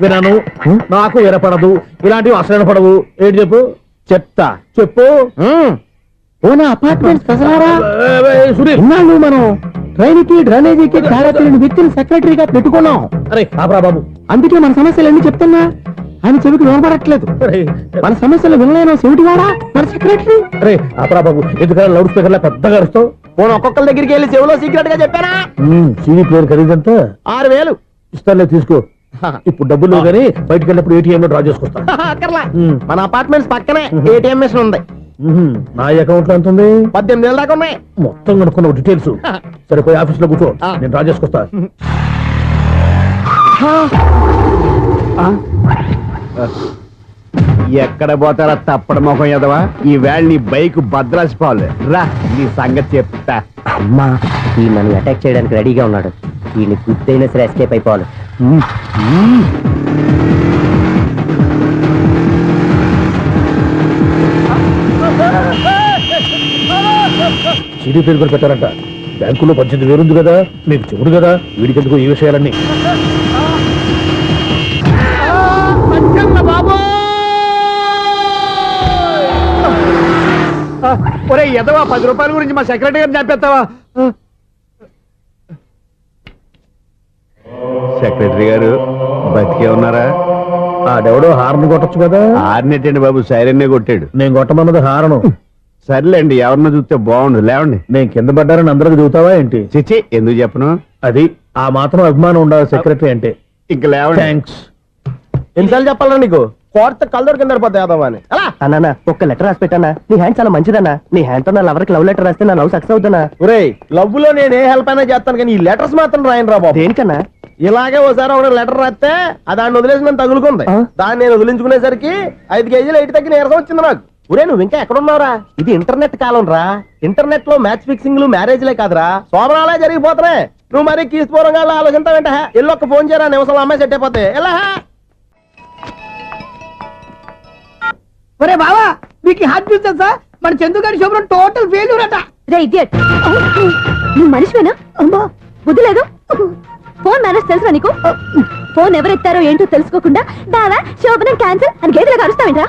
విన్నాను, నాకు వినపడదు. ఇలాంటివి అసలు వినపడవు. ఏంటి చెప్పు? చెప్తా. చెప్పు. సునీల్, మనం ట్రైన్ కి డ్రైనేజీకి తేడా తెలియని వ్యక్తిని సెక్రటరీగా పెట్టుకున్నాం. అరే ఆపరా బాబు, అందుకే మన సమస్యలన్నీ చెప్తున్నా. ఆయన చెవికి వినపడట్లేదు మన సమస్యలు వినలేను చెవిటివాడా మన సెక్రటరీ. అరే ఆపరా బాబు, ఎందుకన్నా లౌడ్ స్పీకర్ లా పెద్దగా అరుస్తావు? పోను ఒక్కొక్కరి దగ్గరికి వెళ్ళి చెవిలో సీక్రెట్ గా చెప్పానా? CD player ఖరీదంతా 6,000. ఇస్తానులే, తీసుకో. ఇప్పుడు డబ్బులు లేవు కానీ బయటకు వెళ్ళినప్పుడు ఏటీఎం లో డ్రా చేసుకొస్తా. అక్కర్లా, మన అపార్ట్మెంట్స్ పక్కనే ఏటీఎం మిషన్ ఉంది. నా అకౌంట్ లో ఎంత ఉంది? 18,000 దాకా ఉన్నాయి. మొత్తం కనుక్కున్న డీటెయిల్స్. సరే పోయి ఆఫీస్ లో కూర్చో, నేను డ్రా చేసుకొస్తా. ఎక్కడ పోతారా తప్పడ మొఖం ఎదవా? ఈ వేళ నీ బైక్ భద్రాసిపోవాలి. రా నీ సంగతి చెప్తా. అమ్మా ఈ నన్ను అటాక్ చేయడానికి రెడీగా ఉన్నాడు. ఈయన గుర్తైనా సరే ఎస్కేప్ అయిపోవాలి. సీడీ ప్లేయర్ కూడా పెట్టారంట. బ్యాంకులో 18,000 ఉంది కదా, మీకు చెవుడు కదా, వీడికెందుకు ఈ విషయాలన్నీ? ఒరే ఎదవా, 10 రూపాయల గురించి మా సెక్రటరీ గారిని చంపేస్తావా? సెక్రటరీ గారు బతికే ఉన్నారా? ఆడెవడో హార్న్ కొట్టచ్చు కదా. ఆరినట్టండి బాబు, సైరన్నే కొట్టాడు. నేను కొట్టమన్నది హారను. సర్లేండి, ఎవరన్నా చూస్తే బాగుండు. లేవండి. నేను కింద పడ్డారని అందరికి చూతావా ఏంటి? చిచ్చి, ఎందుకు చెప్పను? అది ఆ మాత్రం అభిమానం ఉండాలి సెక్రటరీ అంటే. ఇంక లేవండి. థ్యాంక్స్. ఎన్నిసార్లు చెప్పాలా నీకు? కోర్త కలర్ కింద పోతాయి యాదవ్ అని. అలా అన్నా ఒక్క లెటర్ రాసి పెట్టానా? నీ హ్యాండ్ చాలా మంచిదన్నా. నీ హ్యాండ్ తో నా లవర్కి లవ్ లెటర్ రాస్తే నా లవ్ సక్సెస్ అవుతానా? ఒరేయ్, లవ్ లో నేను ఏ హెల్ప్ అయినా చేస్తాను కానీ ఈ లెటర్స్ మాత్రం రాయను రా బాబు. దేనికన్నా? ఇలాగే ఓసారి ఒక లెటర్ రాస్తే దాన్ని వదిలేసి నన్ను తగులుకుంది. దాన్ని నేను వదిలించుకునేసరికి 5 కేజీలు ఎయిట్ తగ్గి నీరసం వచ్చింది నాకు. ఒరే నువ్వు ఇంకా ఎక్కడున్నావురా? ఇది ఇంటర్నెట్ కాలం రా. ఇంటర్నెట్ లో మ్యాచ్ ఫిక్సింగ్లు మ్యారేజ్లే కాదురా, శోభనాలే జరిగిపోతున్నాయి. నువ్వు మరి కీస్పూరంగా ఆలోచించావంటే ఎల్లు ఒక్క ఫోన్ చేయరా, నిమిషంలో అమ్మాయి సెట్ అయిపోతే. ఎలా ఒరే బావా, మీకు హార్ట్ చూస్తా సార్, మన చందుగారి శోభనం టోటల్ ఫెయిల్యూర్ అట. రే ఇడియట్, నువ్వు మనిషివేనా? అమ్మా బుద్ధి లేదు. ఫోన్ మేనేజ్ తెలుసా నీకు? ఫోన్ ఎవరెత్తారో ఏంటో తెలుసుకోకుండా బావా శోభనం క్యాన్సిల్ అని గేదెలకు అరుస్తావేంట్రా?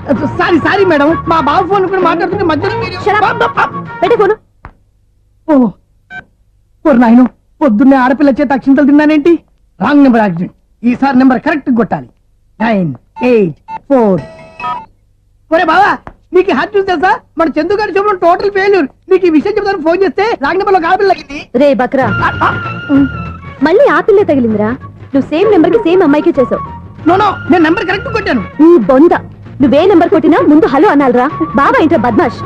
సారీ మేడం, మా బావ ఫోన్ కూడా మాట్లాడుతుంటే మధ్యలో పెట్టే ఫోను. ఓ నాయను, పొద్దున్నే ఆడపిల్ల చేత అక్షింతలు తిన్నానేంటి? Wrong number accident. ఈసారి నెంబర్ కరెక్ట్ కొట్టాలి. 984. ఒరే బావా, నీకు హార్ట్ చూస్తే సార్, మన చందుగారి శోభనం టోటల్ ఫెయిల్యూర్. నీకు ఈ విషయం చెప్తాను ఫోన్ చేస్తే రాంగ్ నెంబర్ లో ఆడపిల్ల తగ్గింది. రే బక్రా, మళ్ళీ ఆ పిల్లే తగిలిందిరా. నువ్వు సేమ్ నెంబర్ కి సేమ్ అమ్మాయికే చేసావు. నో, నేను నెంబర్ కరెక్ట్ కొట్టాను. నీ బొంద, నువ్వే నెంబర్ కొట్టినా ముందు హలో అనాలరా. బావా ఏంట్రా బద్మాష్?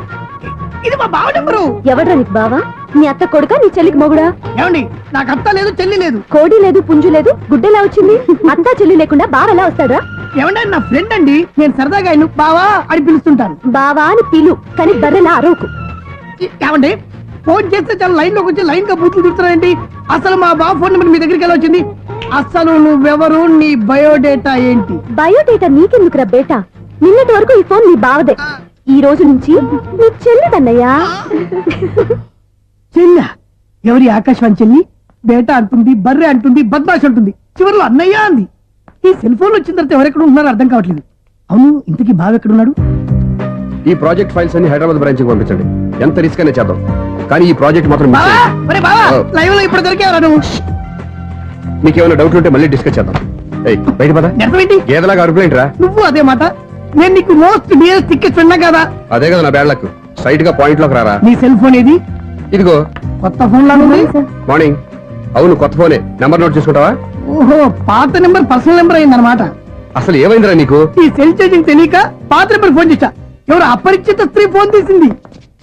ఇది మా బావ నెంబరు. ఎవడ్రా నీకు బావా? నీ అత్త కొడుక, నీ చెల్లికి మొగుడా? ఏమండి, నాకు అత్త లేదు, చెల్లి లేదు. కోడి లేదు, పుంజు లేదు, గుడ్డెలా వచ్చింది? అత్త చెల్లి లేకుండా బావ ఎలా వస్తాడా? ఏమండి, నా ఫ్రెండ్ అండి, నేను సరదాగా ఆయన బావా అని పిలుస్తుంటాను. బావా అని పిలు, కానీ బర్రెలా అరవకు. ఏమండి, ఫోన్ చేస్తే చాలా లైన్ లోకి వచ్చి లైన్ గా బూతులు తిడుతున్నాయండి. అసలు మా బావ ఫోన్ నెంబర్ మీ దగ్గరికి ఎలా వచ్చింది? అసలు నువ్వెవరు, నీ బయోడేటా ఏంటి? బయోడేటా నీకెందుకురా బేటా? నిన్నటి వరకు ఈ ఫోన్ నీ బావదే, ఈ రోజు నుంచి నీ చెల్లిదన్నయ్యా. చెల్ల ఎవరి? ఆకాశవాణి చెల్లి. బేటా అంటుంది, బర్రె అంటుంది, బద్మాష్ అంటుంది, చివరిలో అన్నయ్య అంది. ఈ సెల్ ఫోన్ వచ్చిన తర్వాత ఎవరెక్కడ ఉంటున్నారో అర్థం కావట్లేదు. అవును, ఇంతకీ బావ ఎక్కడున్నాడు? ఈ ప్రాజెక్ట్ ఫైల్స్ అన్ని హైదరాబాద్ బ్రాంచ్ కి పంపించండి. ఎంత రిస్క్ అయినా చేద్దాం, కానీ ఈ ప్రాజెక్ట్ మాత్రం miss బావా, చేయొద్దు. ఒరే బావా, లైవ్ లో ఇప్పుడు దొరికేవరా నువ్వు? నీకేమైనా డౌట్ ఉంటే మళ్ళీ డిస్కస్ చేద్దాం. ఏయ్, బయట పద. నిజమేంటి? గేదలాగా అరుపులేంట్రా? నువ్వు అదే మాట. నేను నీకు మోస్ట్ డియరెస్ట్ టికెట్స్ ఉన్నా కదా. అదే కదా నా బ్యాడ్ లక్. స్ట్రైట్ గా పాయింట్ లోకి రారా. నీ సెల్ ఫోన్ ఏది? ఇదిగో కొత్త ఫోన్ లాగా ఉంది. మార్నింగ్. అవును, కొత్త ఫోనే. నెంబర్ నోట్ చేసుకుంటావా? ఓహో, పాత నెంబర్ పర్సనల్ నెంబర్ అయిందన్నమాట. అసలు ఏమైందిరా నీకు? ఈ సెల్ చేంజింగ్ తెలియక పాత నెంబర్ ఫోన్ చేశా. ఎవరు అపరిచిత స్త్రీ ఫోన్ తీసింది.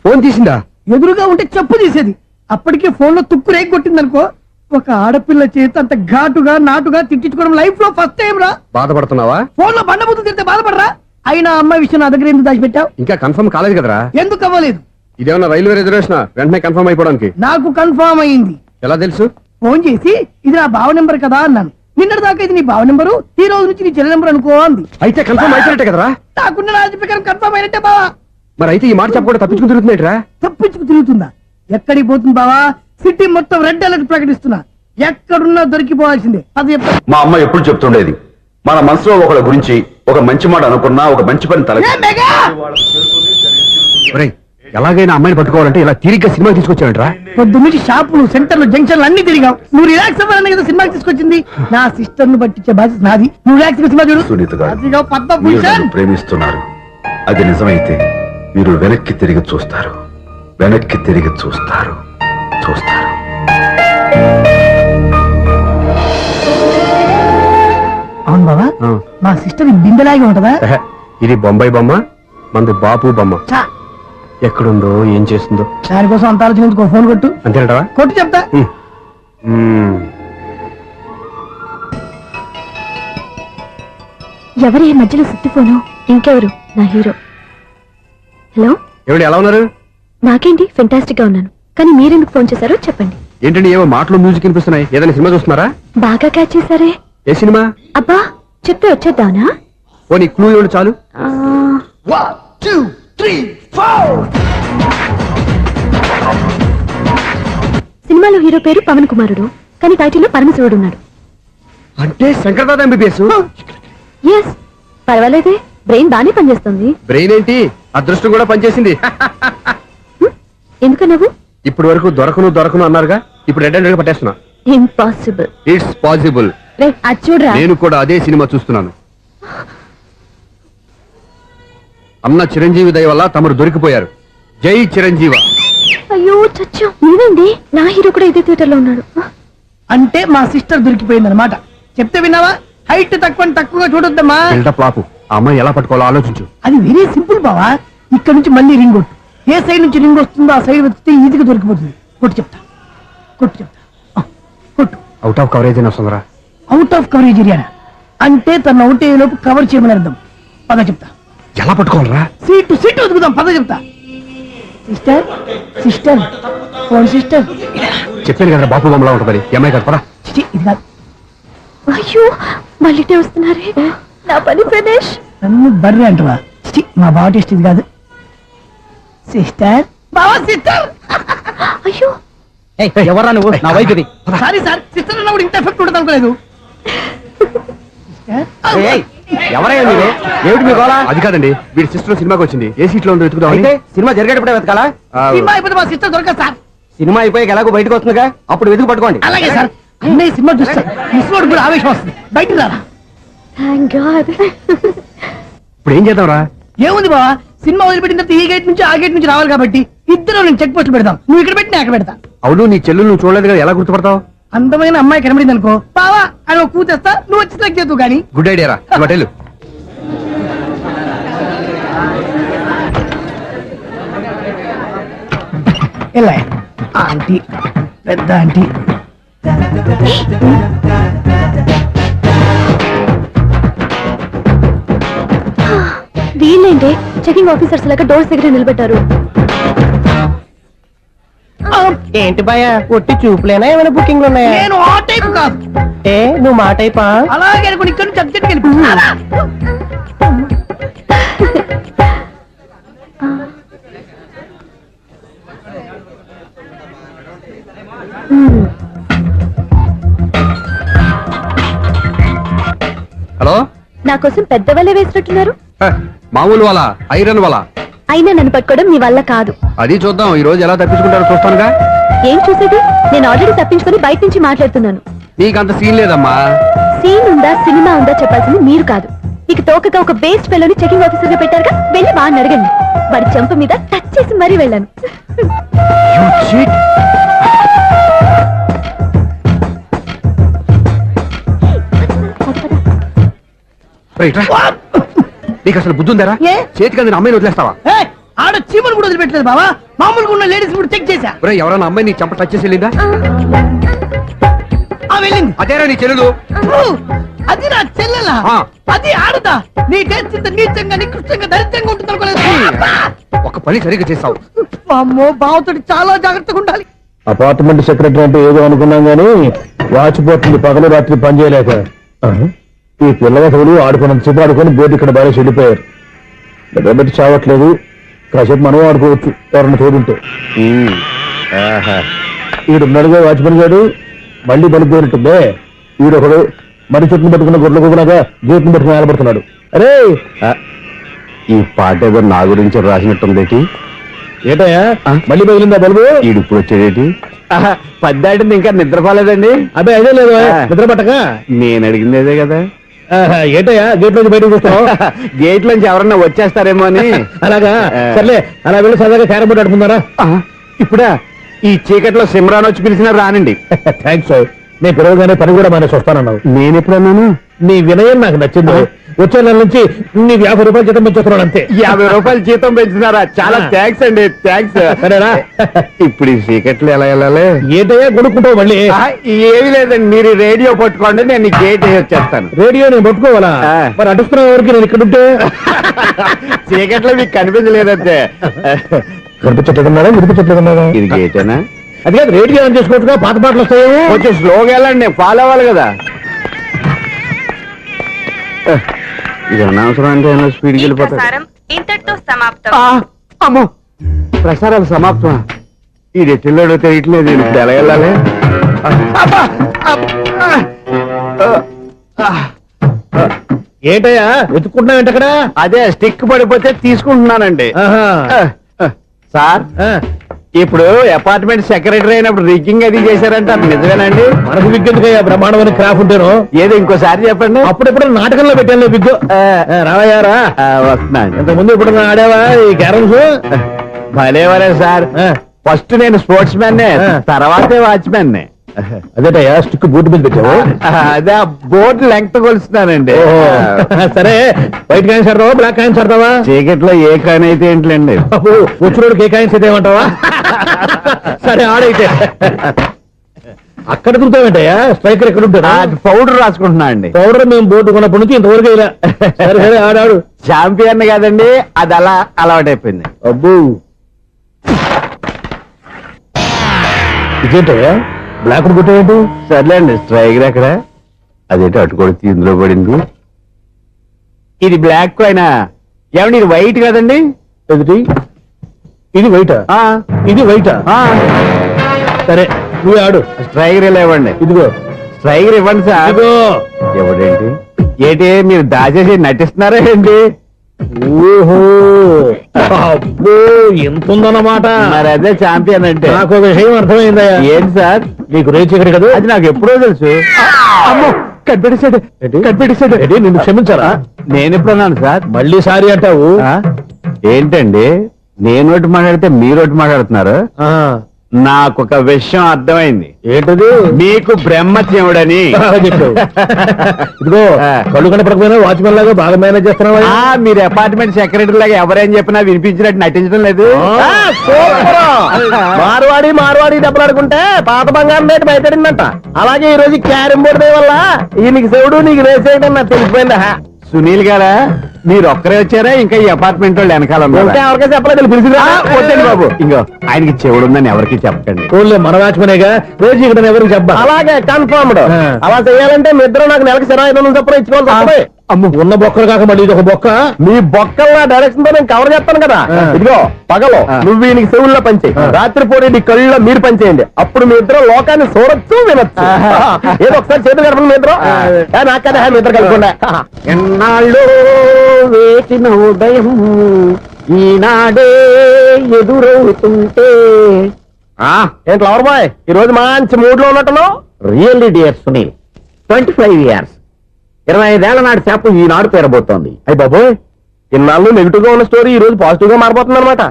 ఫోన్ తీసిందా? ఎదురుగా ఉంటే చెప్పు తీసేది. అప్పటికే ఫోన్ లో తుక్కు రేగి కొట్టిందనుకో. ఒక ఆడపిల్ల చేత అంత ఘాటుగా నాటుగా తిట్టించుకోవడం లైఫ్ లో ఫస్ట్ టైం రా. బాధపడుతున్నావా? ఫోన్ లో బండబూతులు తింటే బాధపడరా? అయినా అమ్మాయి విషయం నా దగ్గర ఎందుకు దాచిపెట్టావు? ఇంకా కన్ఫర్మ్ కాలేదు కదరా. ఎందుకు అవ్వలేదు? ఇదేమన్నా రైల్వే రిజర్వేషన్? వెంటనే కన్ఫర్మ్ అయిపోవడానికి. నాకు కన్ఫర్మ్ అయింది. ఎలా తెలుసు? ఫోన్ చేసి ఇది నా బావ నెంబర్ కదా అన్నాను. నిన్నటి దాకా ఇది నీ బావ నెంబరు, ఈ రోజు నుంచి నీ చెల్లి నెంబర్ అనుకో అంది. అయితే కన్ఫర్మ్ అయిపోయినట్టే కదరా. నాకున్న రాజు ప్రకారం కన్ఫర్మ్ అయినట్టే బావా. మరి అయితే ఈ మాట చెప్పకుండా తప్పించుకుని తిరుగుతున్నట్రా? తప్పించుకు తిరుగుతుందా? ఎక్కడికి పోతుంది బావా? సిటీ మొత్తం రెడ్ అలర్ట్ ప్రకటిస్తున్నా. ఎక్కడున్నా దొరికిపోవాల్సిందే. అది మా అమ్మ ఎప్పుడు చెప్తుండేది, మన మనసులో ఒకళ్ళ గురించి ఒక మంచి మాట అనుకున్నా, ఒక మంచి పని తల ఎలాగైనా అమ్మాయిని పట్టుకోవాలంటే ఇలా తిరిగ్గా సినిమా తీసుకొచ్చాడంట్రా. పొద్దున్నుంచి షాపులు సెంటర్లు జంక్షన్లు అన్ని తిరిగావు. నువ్వు రిలాక్స్ అవ్వాలని కదా సినిమాకి తీసుకొచ్చింది. నా సిస్టర్ ను పట్టించే బాధ్యత నాది. నువ్వు రిలాక్స్ సినిమా చూడు. సునీత గారు, అదిగో మీరు పద్మభూషణ్. నన్ను ప్రేమిస్తున్నారు. అది నిజమైతే మీరు వెనక్కి తిరిగి చూస్తారు. వెనక్కి తిరిగి చూస్తారు. చూస్తారు. అవును బాబా, మా సిస్టర్ బిందెలాగే ఉంటదా? ఎహె, ఇది బొంబాయి బొమ్మ, మంది బాపు బొమ్మ. చా, ఎక్కడుందో ఏం చేస్తుందో దానికోసం అంత ఆలోచించుకో. ఫోన్ కొట్టు. అంతేనటవా? కొట్టు చెప్తా. ఎవరి మధ్యలో సుత్తి ఫోను? ఇంకెవరు? నా హీరో. హలో, ఏమిటి ఎలా ఉన్నారు? నాకేంటి ఫెంటాస్టిక్ గా ఉన్నాను, కానీ మీరెందుకు ఫోన్ చేశారో చెప్పండి. ఏంటండి ఏవో మాటలు మ్యూజిక్ వినిపిస్తున్నాయి. ఏదైనా సినిమా చూస్తున్నారా? బాగా క్యాచ్ చేశారే. ఏ సినిమా? అబ్బా, చెప్తే వచ్చేద్దానా? ఓ నీ క్లూ ఇవ్వండి చాలు. ఆ, 1 2 3 4. సినిమాలో హీరో పేరు పవన్ కుమారుడు, కానీ టైటిల్లో పరమశివుడు ఉన్నాడు. అంటే శంకర్దాద ఎంబీబీఎస్. ఎస్, పర్వాలేదే, బ్రెయిన్ బానే పనిచేస్తుంది. బ్రెయిన్ ఏంటి, అదృష్టం కూడా పనిచేసింది. ఎందుకు నవ్వు? ఇప్పటి వరకు దొరకను అన్నారుగా, ఇప్పుడు రెడ్ హ్యాండెడ్ పట్టేస్తున్నా. ఇంపాసిబుల్. It's possible. రే, అది చూడరా. నేను కూడా అదే సినిమా చూస్తున్నాను. అన్న చిరంజీవి దయ వల్ల తమరు దొరికిపోయారు. జై చిరంజీవ. అయ్యో చచ్చా, నీవేంది? నా హీరో కూడా ఇదే థియేటర్ లో ఉన్నాడు. అంటే మా సిస్టర్ దొరికిపోయింది అనమాట. చెప్తే విన్నావా? హైట్ తక్కువగా చూడొద్దమ్మా. బిల్డప్ లాపు. ఆ అమ్మాయి ఎలా పట్టుకోవాలో ఆలోచించు. అది వెరీ సింపుల్ బావా. ఇక్కడ నుంచి మళ్ళీ రింగ్ కొట్టు. ఏ సైడ్ నుంచి రింగ్ వస్తుందో ఆ సైడ్ వెతికితే ఈజీగా దొరికిపోతుంది. కొట్టు చెప్తా. ఆ, కొట్టు. అవుట్ ఆఫ్ కవరేజ్ అయినా వస్తుందిరా. అవుట్ ఆఫ్ కవరేజ్ ఏరియా అంటే తన అవుట్ అయ్యే లోపు కవర్ చేయమని అర్థం. పద చెప్తా. ఎలా పట్టుకోవాలరా? సీటు వెతుకుదాం. పద చెప్తా. Sister phone sister. చెప్పాను కదా బాపు బొమ్మలా ఉంటుంది. అమ్మాయి కదా, పదా. చిచి, ఇది కాదు. అయ్యో, మళ్ళీ వస్తున్నారే. నా పని ప్రదేశ్. నన్ను బర్రె అంటవా? చిచి, మా బావ టేస్ట్ ఇది కాదు. సిస్టర్, బావా సిస్టర్. అయ్యో, ఎవరా నువ్వు? నా వైపు ఇది. సారీ సార్, సిస్టర్ అన్నప్పుడు ఇంత ఎఫెక్ట్ ఉంటుంది అనుకోలేదు. ఎవరయ్యా మీరు? ఏమిటి మీ గోళ? అది కాదండి, వీడి సిస్టర్ సినిమాకి వచ్చింది. ఏ సీట్ లో ఉందో వెతుకుదాం. అయితే సినిమా జరిగేటప్పుడే వెతకాలా? సినిమా అయిపోతే మా సిస్టర్ దొరకదు సార్. సినిమా అయిపోయాక ఎలాగో బయటకు వస్తుందిగా, అప్పుడు వెతుకు పట్టుకోండి. అలాగే సార్. అన్నయ్య సినిమా చూస్తారు. మిస్లోడ్ కూడా ఆవేశం వస్తుంది. బయటికి రారా. Thank God. ఇప్పుడు ఏం చేద్దాంరా? ఏముంది బావా, సినిమా వదిలిపెట్టిన తర్వాత ఈ గేట్ నుంచి ఆ గేట్ నుంచి రావాలి కాబట్టి ఇద్దరు నేను చెక్ పోస్టులు పెడతాం. నువ్వు ఇక్కడ పెట్టి నేను అక్కడ పెడతా. అవును, నీ చెల్లెలు నువ్వు చూడలేదు కదా, ఎలా గుర్తుపడతావు? అందమైన అమ్మాయి కనబడింది అనుకో, బావా అని ఒక కూతేస్తా. నువ్వు వచ్చి సెలెక్ట్ చేద్దు కానీ. గుడ్ ఐడియా రా. హోటల్ ఎలా ఆంటీ, పెద్ద ఆంటీ. వీళ్ళేంటి చెకింగ్ ఆఫీసర్స్ లాగా డోర్స్ దగ్గర నిలబెట్టారు. ఏంటి భయ, ఒట్టి చూపులేనా ఏమైనా బుకింగ్లు ఉన్నాయా? నేను ఆ టైప్ కాదు. ఏ నువ్వు మా టైపా? అలాగే అనుకుని ఇక్కడ నుంచి అర్జెంట్కి వెళ్ళిపోతున్నా. హలో, నా కోసం పెద్ద వలే వేసినట్టున్నారు. మామూలు వాళ్ళ ఐరన్ వాళ్ళ. అయినా నన్ను పట్టుకోవడం మీ వల్ల కాదు. అది చూద్దాం, ఈ రోజు ఎలా తప్పించుకుంటారో చూస్తానుగా. ఏం చూసేది? నేను ఆల్రెడీ తప్పించుకొని బయట నుంచి మాట్లాడుతున్నాను. నీకంత సీన్ లేదమ్మా. సీన్ ఉందా సినిమా ఉందా చెప్పాల్సింది మీరు కాదు. మీకు తోకగా ఒక బేస్ట్ ఫెలోని చెకింగ్ ఆఫీసర్ గా పెట్టారుగా, వెళ్ళి బాగా అడగండి. వాడి చెంప మీద టచ్ చేసి మరీ వెళ్ళాను. You cheat. రైట్ రా. నీకు అసలు బుద్ధి ఉందారా? ఏ? చేతికి అందిన అమ్మాయిని వదిలేస్తావా? ఏయ్, ఆడ చీమలు కూడా వదిలిపెట్టలేదు బావా. మామూలుగా ఉన్న లేడీస్ కూడా చెక్ చేశా. ఒరేయ్, ఎవరైనా అమ్మాయి నీ చెంప టచ్ చేసి వెళ్ళిందా? ఆ వెళ్ళింది. అదేరా నీ చెల్లెలు. అది నా చెల్లెలా? ఆ. అది ఆడదా? నీ టేస్ట్ ఇంత నీచంగా నికృష్టంగా దరిద్రంగా ఉంటుంది అనుకోలేదు. ఒక పని సరిగ్గా చేస్తావు. అమ్మో, బావతోటి చాలా జాగ్రత్తగా ఉండాలి. అపార్ట్మెంట్ సెక్రటరీ అంటే ఏదో అనుకున్నాం గానీ వాచిపోతుంది పగలు రాత్రి పని చేయలేక. ఈ పిల్లవసలు ఆడుకున్నంత సేపు ఆడుకొని బోర్డు ఇక్కడ బాగా చెడిపోయారు. నిద్రబెట్టి చావట్లేదు. కాసేపు మనం ఆడుకోవచ్చు ఎవరన్నా తోడుంటే. ఈడున్నాడుగా వాచ్మెన్ గారు, మళ్ళీ బలిపోయినట్టుందే. ఈడొకడు మరి చెట్టును పట్టుకున్న గొడ్ల కుక్కలాగా గేట్ను పట్టుకుని నిలబడుతున్నాడు. అరే, ఈ పాట ఏదో నా గురించి రాసినట్టుంది. ఏటయ్యా మళ్ళీ పగిలిందా బల్బు? ఈడు ఇప్పుడు వచ్చేదేంటి? పద్దాటింది ఇంకా నిద్రపోలేదండి. అబ్బాయి అదే లేదు నిద్ర పట్టక. నేను అడిగింది అదే కదా. ఏటయ్యా గేట్ నుంచి బయటకు చూస్తావు? గేట్ నుంచి ఎవరన్నా వచ్చేస్తారేమో అని. అలాగా సర్లే, అలా వెళ్ళి సరదాగా క్యారం బోర్డు ఆడుకుందారా? ఇప్పుడా? ఈ చీకట్లో సిమ్రాన్ వచ్చి పిలిచినా రానండి. థ్యాంక్స్. నేను పిలవగానే పని కూడా మానేసి వస్తానన్నావు. నేను ఎప్పుడన్నాను? నీ వినయం నాకు నచ్చింది. వచ్చే నెల నుంచి నీ 50 రూపాయలు జీతం పెంచుతున్నాను అంతే. 50 రూపాయలు జీతం పెంచినారా? చాలా థ్యాంక్స్ అండి, థ్యాంక్స్. సరేనా? ఇప్పుడు ఈ చీకట్లు ఎలా వెళ్ళాలి? ఏంటయ్యా కొనుక్కుంటావు మళ్ళీ? ఏమి లేదండి, మీరు రేడియో పట్టుకోండి, నేను ఈ గేట్ వేసి వచ్చేస్తాను. రేడియో నేను పట్టుకోవాలా? మరి అడుస్తున్న వరకు నేను ఇక్కడ ఉంటే చీకట్లో మీకు కనిపించలేదంటే. కనిపించట్లేదన్నారా వినిపించట్లేదన్నారా? ఇది గేటేనా? అది కాదు, రేడియో ఆన్ చేసుకోవచ్చుగా, పాత పాటలు వస్తాయేమో. కొంచెం స్లోగా వెళ్ళండి, నేను ఫాలో అవ్వాలి కదా. ఇది అనవసరం అంటే స్పీడ్కి వెళ్ళిపోతాడు. ఇంతటితో సమాప్తం. అమ్మో, ప్రసారాలు సమాప్తమా? ఈ రెట్టిల్లోడో తెలియట్లేదు, ఇప్పుడు ఎలా వెళ్ళాలి? ఏంటయ్యా వెతుక్కుంటున్నావు ఏంటి అక్కడ? అదే స్టిక్ పడిపోతే తీసుకుంటున్నానండి. సార్, ఇప్పుడు అపార్ట్మెంట్ సెక్రటరీ అయినప్పుడు రిగ్గింగ్ అది చేశారంటే అది నిజమేనండి? మనకు విగ్గెందుకయ్యా, బ్రహ్మాండమైన క్రాఫ్ ఉంటాను. ఏదో ఇంకోసారి చెప్పండి. అప్పుడెప్పుడు నాటకంలో పెట్టాను విగ్గు. రావయ్యారా? వస్తున్నాను. ఇంతకుముందు ఇప్పుడు ఆడావా ఈ క్యారమ్స్? భలేవరే సార్, ఫస్ట్ నేను స్పోర్ట్స్ మ్యాన్, తర్వాతే వాచ్మెన్. అదేటయ్యా స్టిక్ బూట్ మీద పెట్టావు? అదే బోర్డు లెంగ్త్ కొలుస్తున్నానండి. సరే, వైట్ కాయిన్స్ ఆడతావా బ్లాక్ కాయిన్స్ ఆడతావా? చీకట్లో ఏ కాయిన్ అయితే ఏంటండి, వచ్చినోడికి ఏ కాయిన్స్ అయితే ఏమంటావా? సరే ఆడైతే. అక్కడ తిరుగుతావేంటయ్యా? స్ట్రైకర్ ఎక్కడ ఉంటారా? పౌడర్ రాసుకుంటున్నా అండి. పౌడర్ మేము బోర్డు కొన్నప్పటి నుంచి ఇంతవరకు ఇలా. సరే సరే ఆడాడు. ఛాంపియన్ కాదండి, అది అలా అలవాటైపోయింది. అబ్బు, ఇదేంటయ్యా బ్లాక్ కొట్టేంటి? సర్లేండి, స్ట్రైకర్ ఎక్కడ? అదేంటి అటుకొడితే ఇందులో పడింది. ఇది బ్లాక్ కాయినా? ఏమండి ఇది వైట్ కదండి? ఎదుటి ఇది వైటా? ఇది వైటా? సరే నువ్వు ఆడు. స్ట్రైకర్ ఇలా ఇవ్వండి. ఇదిగో స్ట్రైకర్ ఇవ్వండి సార్. ఇదిగో. ఎవడేంటి ఏంటి మీరు దాచేసి నటిస్తున్నారా ఏంటి? ఓహో, అబ్బో ఎంత ఉందన్నమాట. మరి అదే ఛాంపియన్ అంటే. నాకు ఒక విషయం అర్థమైందయ్యా. ఏంటి సార్? నీకు రేచి ఇక్కడ కదా? అది నాకు ఎప్పుడో తెలుసు. అమ్మో, కనిపెట్టేశాడు, కనిపెట్టేశాడు. నిన్ను క్షమించారా? నేను ఎప్పుడన్నాను సార్? మళ్ళీ సారీ అంటావు? ఏంటండి, నేను ఒకటి మాట్లాడితే మీరు ఒకటి మాట్లాడుతున్నారు. నాకు ఒక విషయం అర్థమైంది. ఏంటది? మీకు బ్రహ్మత్యముడని చెప్పావు. ఇదిగో కళ్ళు కనపడకపోయినా వాచ్మెన్ లాగా బాగా మేనేజ్ చేస్తున్నావా? మీరు అపార్ట్మెంట్ సెక్రటరీ లాగా ఎవరేం చెప్పినా వినిపించినట్టు నటించడం లేదు. మార్వాడి దెబ్బలాడుకుంటే పాత బంగారం రేటు బయటడిందంట. అలాగే ఈ రోజు క్యారం బోర్డు వల్ల ఈయనకి శివుడు నీకు రేసేయడం నాకు తెలిసిపోయిందా? సునీల్ గారా, మీరు ఒక్కరే వచ్చారా? ఇంకా ఈ అపార్ట్మెంట్ వాళ్ళు వెనకాల ఎవరికీ చెప్పలేదు, పిలిచిరా. వద్దండి బాబు, ఇంకో ఆయనకి చెవుడు ఉందని ఎవరికి చెప్పకండి. ఓన్లీ మన వాచ్మనేగా, రోజు ఇక్కడ ఎవరికి చెప్పా. అలాగే కన్ఫర్మ్డ్. అలా చేయాలంటే మీ ఇద్దరు నాకు నెలకి 25,000 చొప్పున ఇచ్చుకోవాలి. అమ్మ, ఉన్న బొక్కలు కాక మళ్ళీ ఇది ఒక బొక్క. మీ బొక్కల డైరెక్షన్ తో నేను కవర్ చేస్తాను కదా. ఇదిగో పగలో నువ్వు ఈయనకి చెవుల్లో పనిచేయి, రాత్రి పూట నీ కళ్ళలో మీరు పనిచేయండి. అప్పుడు మీ ఇద్దరు లోకాన్ని చూడొచ్చు, వినొచ్చు. ఏదో ఒకసారి చేతులు కలపండి మీ ఇద్దరు. నాకదే మీ ఇద్దరు కలుపుకుండా. ఎన్నాళ్ళు వేచిన ఉదయం ఈనాడే ఎదురవుతుంటే. ఏంటి లవర్ బాయ్, ఈ రోజు మంచి మూడ్ లో ఉన్నట్టున్నావు. రియల్లీ డియర్ సునీల్, 25 years 25 ఏళ్ల నాటి చేప ఈనాడు పేరబోతోంది. అయ్యి బాబోయ్, ఇన్నాళ్ళు నెగిటివ్ గా ఉన్న స్టోరీ ఈ రోజు పాజిటివ్ గా మారిపోతుంది అనమాట.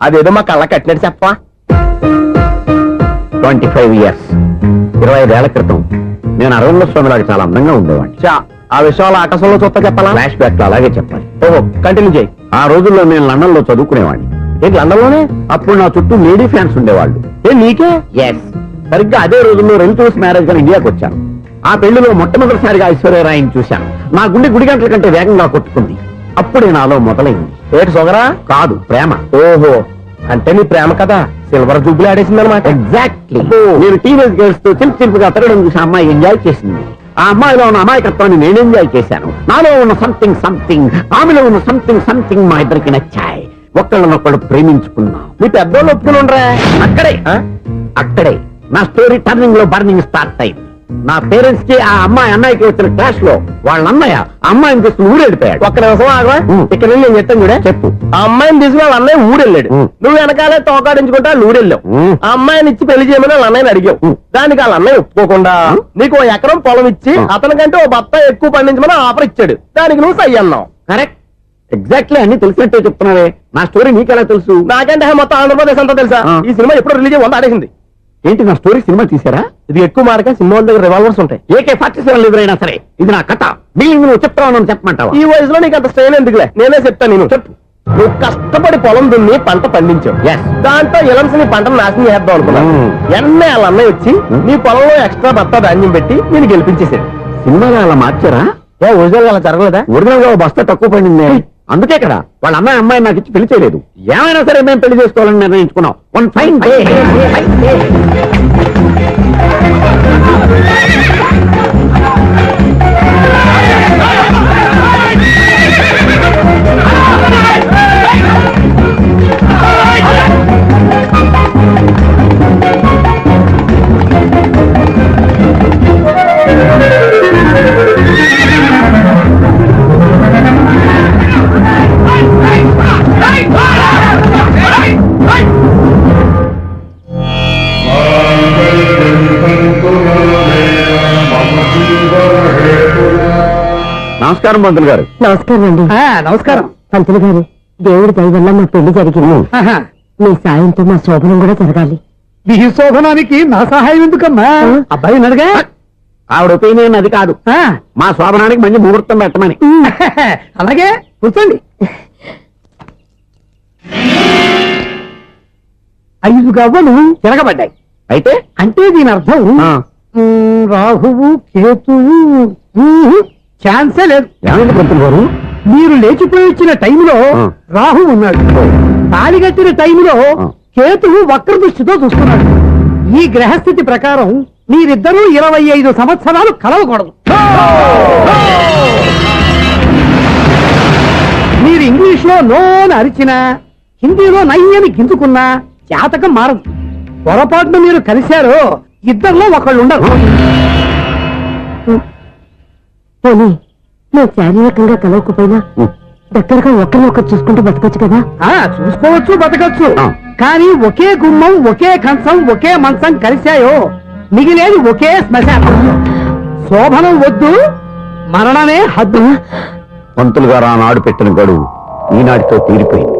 అదేదో మా కళ్ళ కట్టినట్టు చెప్పా. 25 years 25 ఏళ్ల క్రితం నేను అరవింద స్వామిలాగా చాలా అందంగా ఉండేవాడిని. ఆ విషయాలు ఆకాశంలో చూస్తా చెప్పాలా? ఫ్లాష్ బ్యాక్ లో అలాగే చెప్పాలి. ఓహో, కంటిన్యూ చేయి. ఆ రోజుల్లో నేను లండన్ లో చదువుకునేవాడిని. ఏంటి లండన్ లోనే? అప్పుడు నా చుట్టూ లేడీ ఫ్యాన్స్ ఉండేవాళ్ళు. నీకే? ఎస్, సరిగ్గా అదే రోజుల్లో రిలేటివ్స్ మ్యారేజ్ గా ఇండియాకి వచ్చాను. ఆ పెళ్లిలో మొట్టమొదటిసారిగా ఐశ్వర్యరాయని చూశాను. నా గుండె గుడి గంటల కంటే వేగంగా కొట్టుకుంది. అప్పుడే నాలో మొదలైంది. ఏటి సొగరా? కాదు, ప్రేమ. ఓహో, అంటే నీ ప్రేమ కదా సిల్వర్ జూబ్లీ ఆడేసింది అనమాట. ఎగ్జాక్ట్లీ. నేను టీనేజ్ గర్ల్స్ తో చిలుపుగా తిరగడం చూసి అమ్మాయి ఎంజాయ్ చేసింది. ఆ అమ్మాయిలో ఉన్న అమాయకత్వాన్ని నేను ఎంజాయ్ చేశాను. నాలో ఉన్న సంథింగ్ ఆమెలో ఉన్న సంథింగ్ మా ఇద్దరికి నచ్చాయి. ఒక్కళ్ళనొక్కడు ప్రేమించుకున్నాం. మీ పెద్దోళ్ళు ఒప్పుకుని ఉండరా? అక్కడే నా స్టోరీ టర్నింగ్ లో బర్నింగ్ స్టార్ట్ అయింది. నా పేరెంట్స్ కి ఆ అమ్మాయి అన్నయ్యకి వచ్చిన క్లాష్ లో వాళ్ళ అన్నయ్య అమ్మాయిని తీసుకుని ఊరెళ్ళిపోయాడు. ఒక్క నిమిషం ఆగవా? ఇక్కడ నుండి నేను చెప్తాను కూడా చెప్పు. ఆ అమ్మాయిని తీసుకుని వాళ్ళ అన్నయ్య ఊరెళ్ళాడు. నువ్వు వెనకాలే తోకాడించుకుంటా ఊరెళ్ళావు. ఆ అమ్మాయిని ఇచ్చి పెళ్లి చేయమని వాళ్ళ అన్నయ్యని అడిగావు. దానికి వాళ్ళ అన్నయ్య ఒప్పుకోకుండా నీకు 1 ఎకరం పొలం ఇచ్చి అతనికంటే ఓ బత్త ఎక్కువ పండించమని ఆఫర్ ఇచ్చాడు. దానికి నువ్వు సై అన్నావు. కరెక్ట్, ఎగ్జాక్ట్లీ అన్ని తెలిసినట్టే చెప్తున్నావే. నా స్టోరీ నీకెలా తెలుసు? నాకంటే మొత్తం ఆంధ్రప్రదేశ్ అంతా తెలుసా? ఈ సినిమా ఎప్పుడు రిలీజ్ అయ్యి 100 ఆడేసింది. ఏంటి నా స్టోరీ సినిమా తీసారా? ఇది ఎక్కువ మార్క సినిమా వాళ్ళ దగ్గర రివాల్వర్స్ ఉంటాయి. AK-47 ఎదురైనా సరే ఇది నా కథ. మిగిలింది నువ్వు చెప్తావు చెప్పమంటావా? ఈ వయసులో నీకు అంత స్ట్రెయిన్ ఎందుకులే, నేనే చెప్తాను. నేను చెప్పు. నువ్వు కష్టపడి పొలం దున్ని పంట పండించావు. దాంతో ఎలమ్స్ నీ పంటను నాశనం చేద్దాం అనుకున్నావు. ఎన్నే వాళ్ళ అన్నయ్య వచ్చి నీ పొలంలో ఎక్స్ట్రా బత్తా ధాన్యం పెట్టి నేను గెలిపించేసాడు. సినిమాలో అలా మార్చారా? ఒరిజినల్ అలా జరగలేదా? ఒరిజినల్ గా ఓ బస్తా తక్కువ పడింది. అందుకే కదా వాళ్ళ అమ్మాయి నాకు ఇచ్చి పెళ్లి చేయలేదు. ఏమైనా సరే మేము పెళ్లి చేసుకోవాలని నిర్ణయించుకున్నాం. One fine day. నమస్కారం పంతులు గారు. నమస్కారం అండి. నమస్కారం. పంతులు గారు, దేవుడి దయ వల్ల మా పెళ్లి జరిగింది. మీ సాయంతో మా శోభనం కూడా జరగాలి. నీ శోభనానికి నా సహాయం ఎందుకమ్మా? అబ్బాయి అడగా. ఆవిడ ఒపీనియన్ అది కాదు. మా శోభనానికి మంచి ముహూర్తం పెట్టమని. అలాగే కూర్చోండి. 5 గవ్వలు తిరగబడ్డాయి. అయితే అంటే దీని అర్థం రాహువు కేతువు ఛాన్సే లేదు. ఏమైంది పంతులు గారు? మీరు లేచిపోయి వచ్చిన టైంలో రాహు ఉన్నాడు. తాళిగట్టిన టైంలో కేతువు వక్ర దృష్టితో చూస్తున్నాడు. ఈ గ్రహస్థితి ప్రకారం మీరిద్దరూ 25 సంవత్సరాలు కలవకూడదు. మీరు ఇంగ్లీష్ లో నోని అరిచినా, హిందీలో నయ్యని గింజుకున్నా జాతకం మారదు. పొరపాటున మీరు కలిశారో ఇద్దరిలో ఒకళ్ళు ఉండరు. పోనీ మేము శారీరకంగా కలవకపోయినా దగ్గరగా ఒకరినొకరు చూసుకుంటూ బతకొచ్చు కదా? చూసుకోవచ్చు, బతకచ్చు. కానీ ఒకే గుమ్మం, ఒకే కంచం, ఒకే మంచం కలిశాయో మిగిలేది ఒకే శ్మశానం. శోభనం వద్దు, మరణమే హద్దు. పంతులు గారు ఆనాడు పెట్టిన గడువు ఈనాటితో తీరిపోయింది.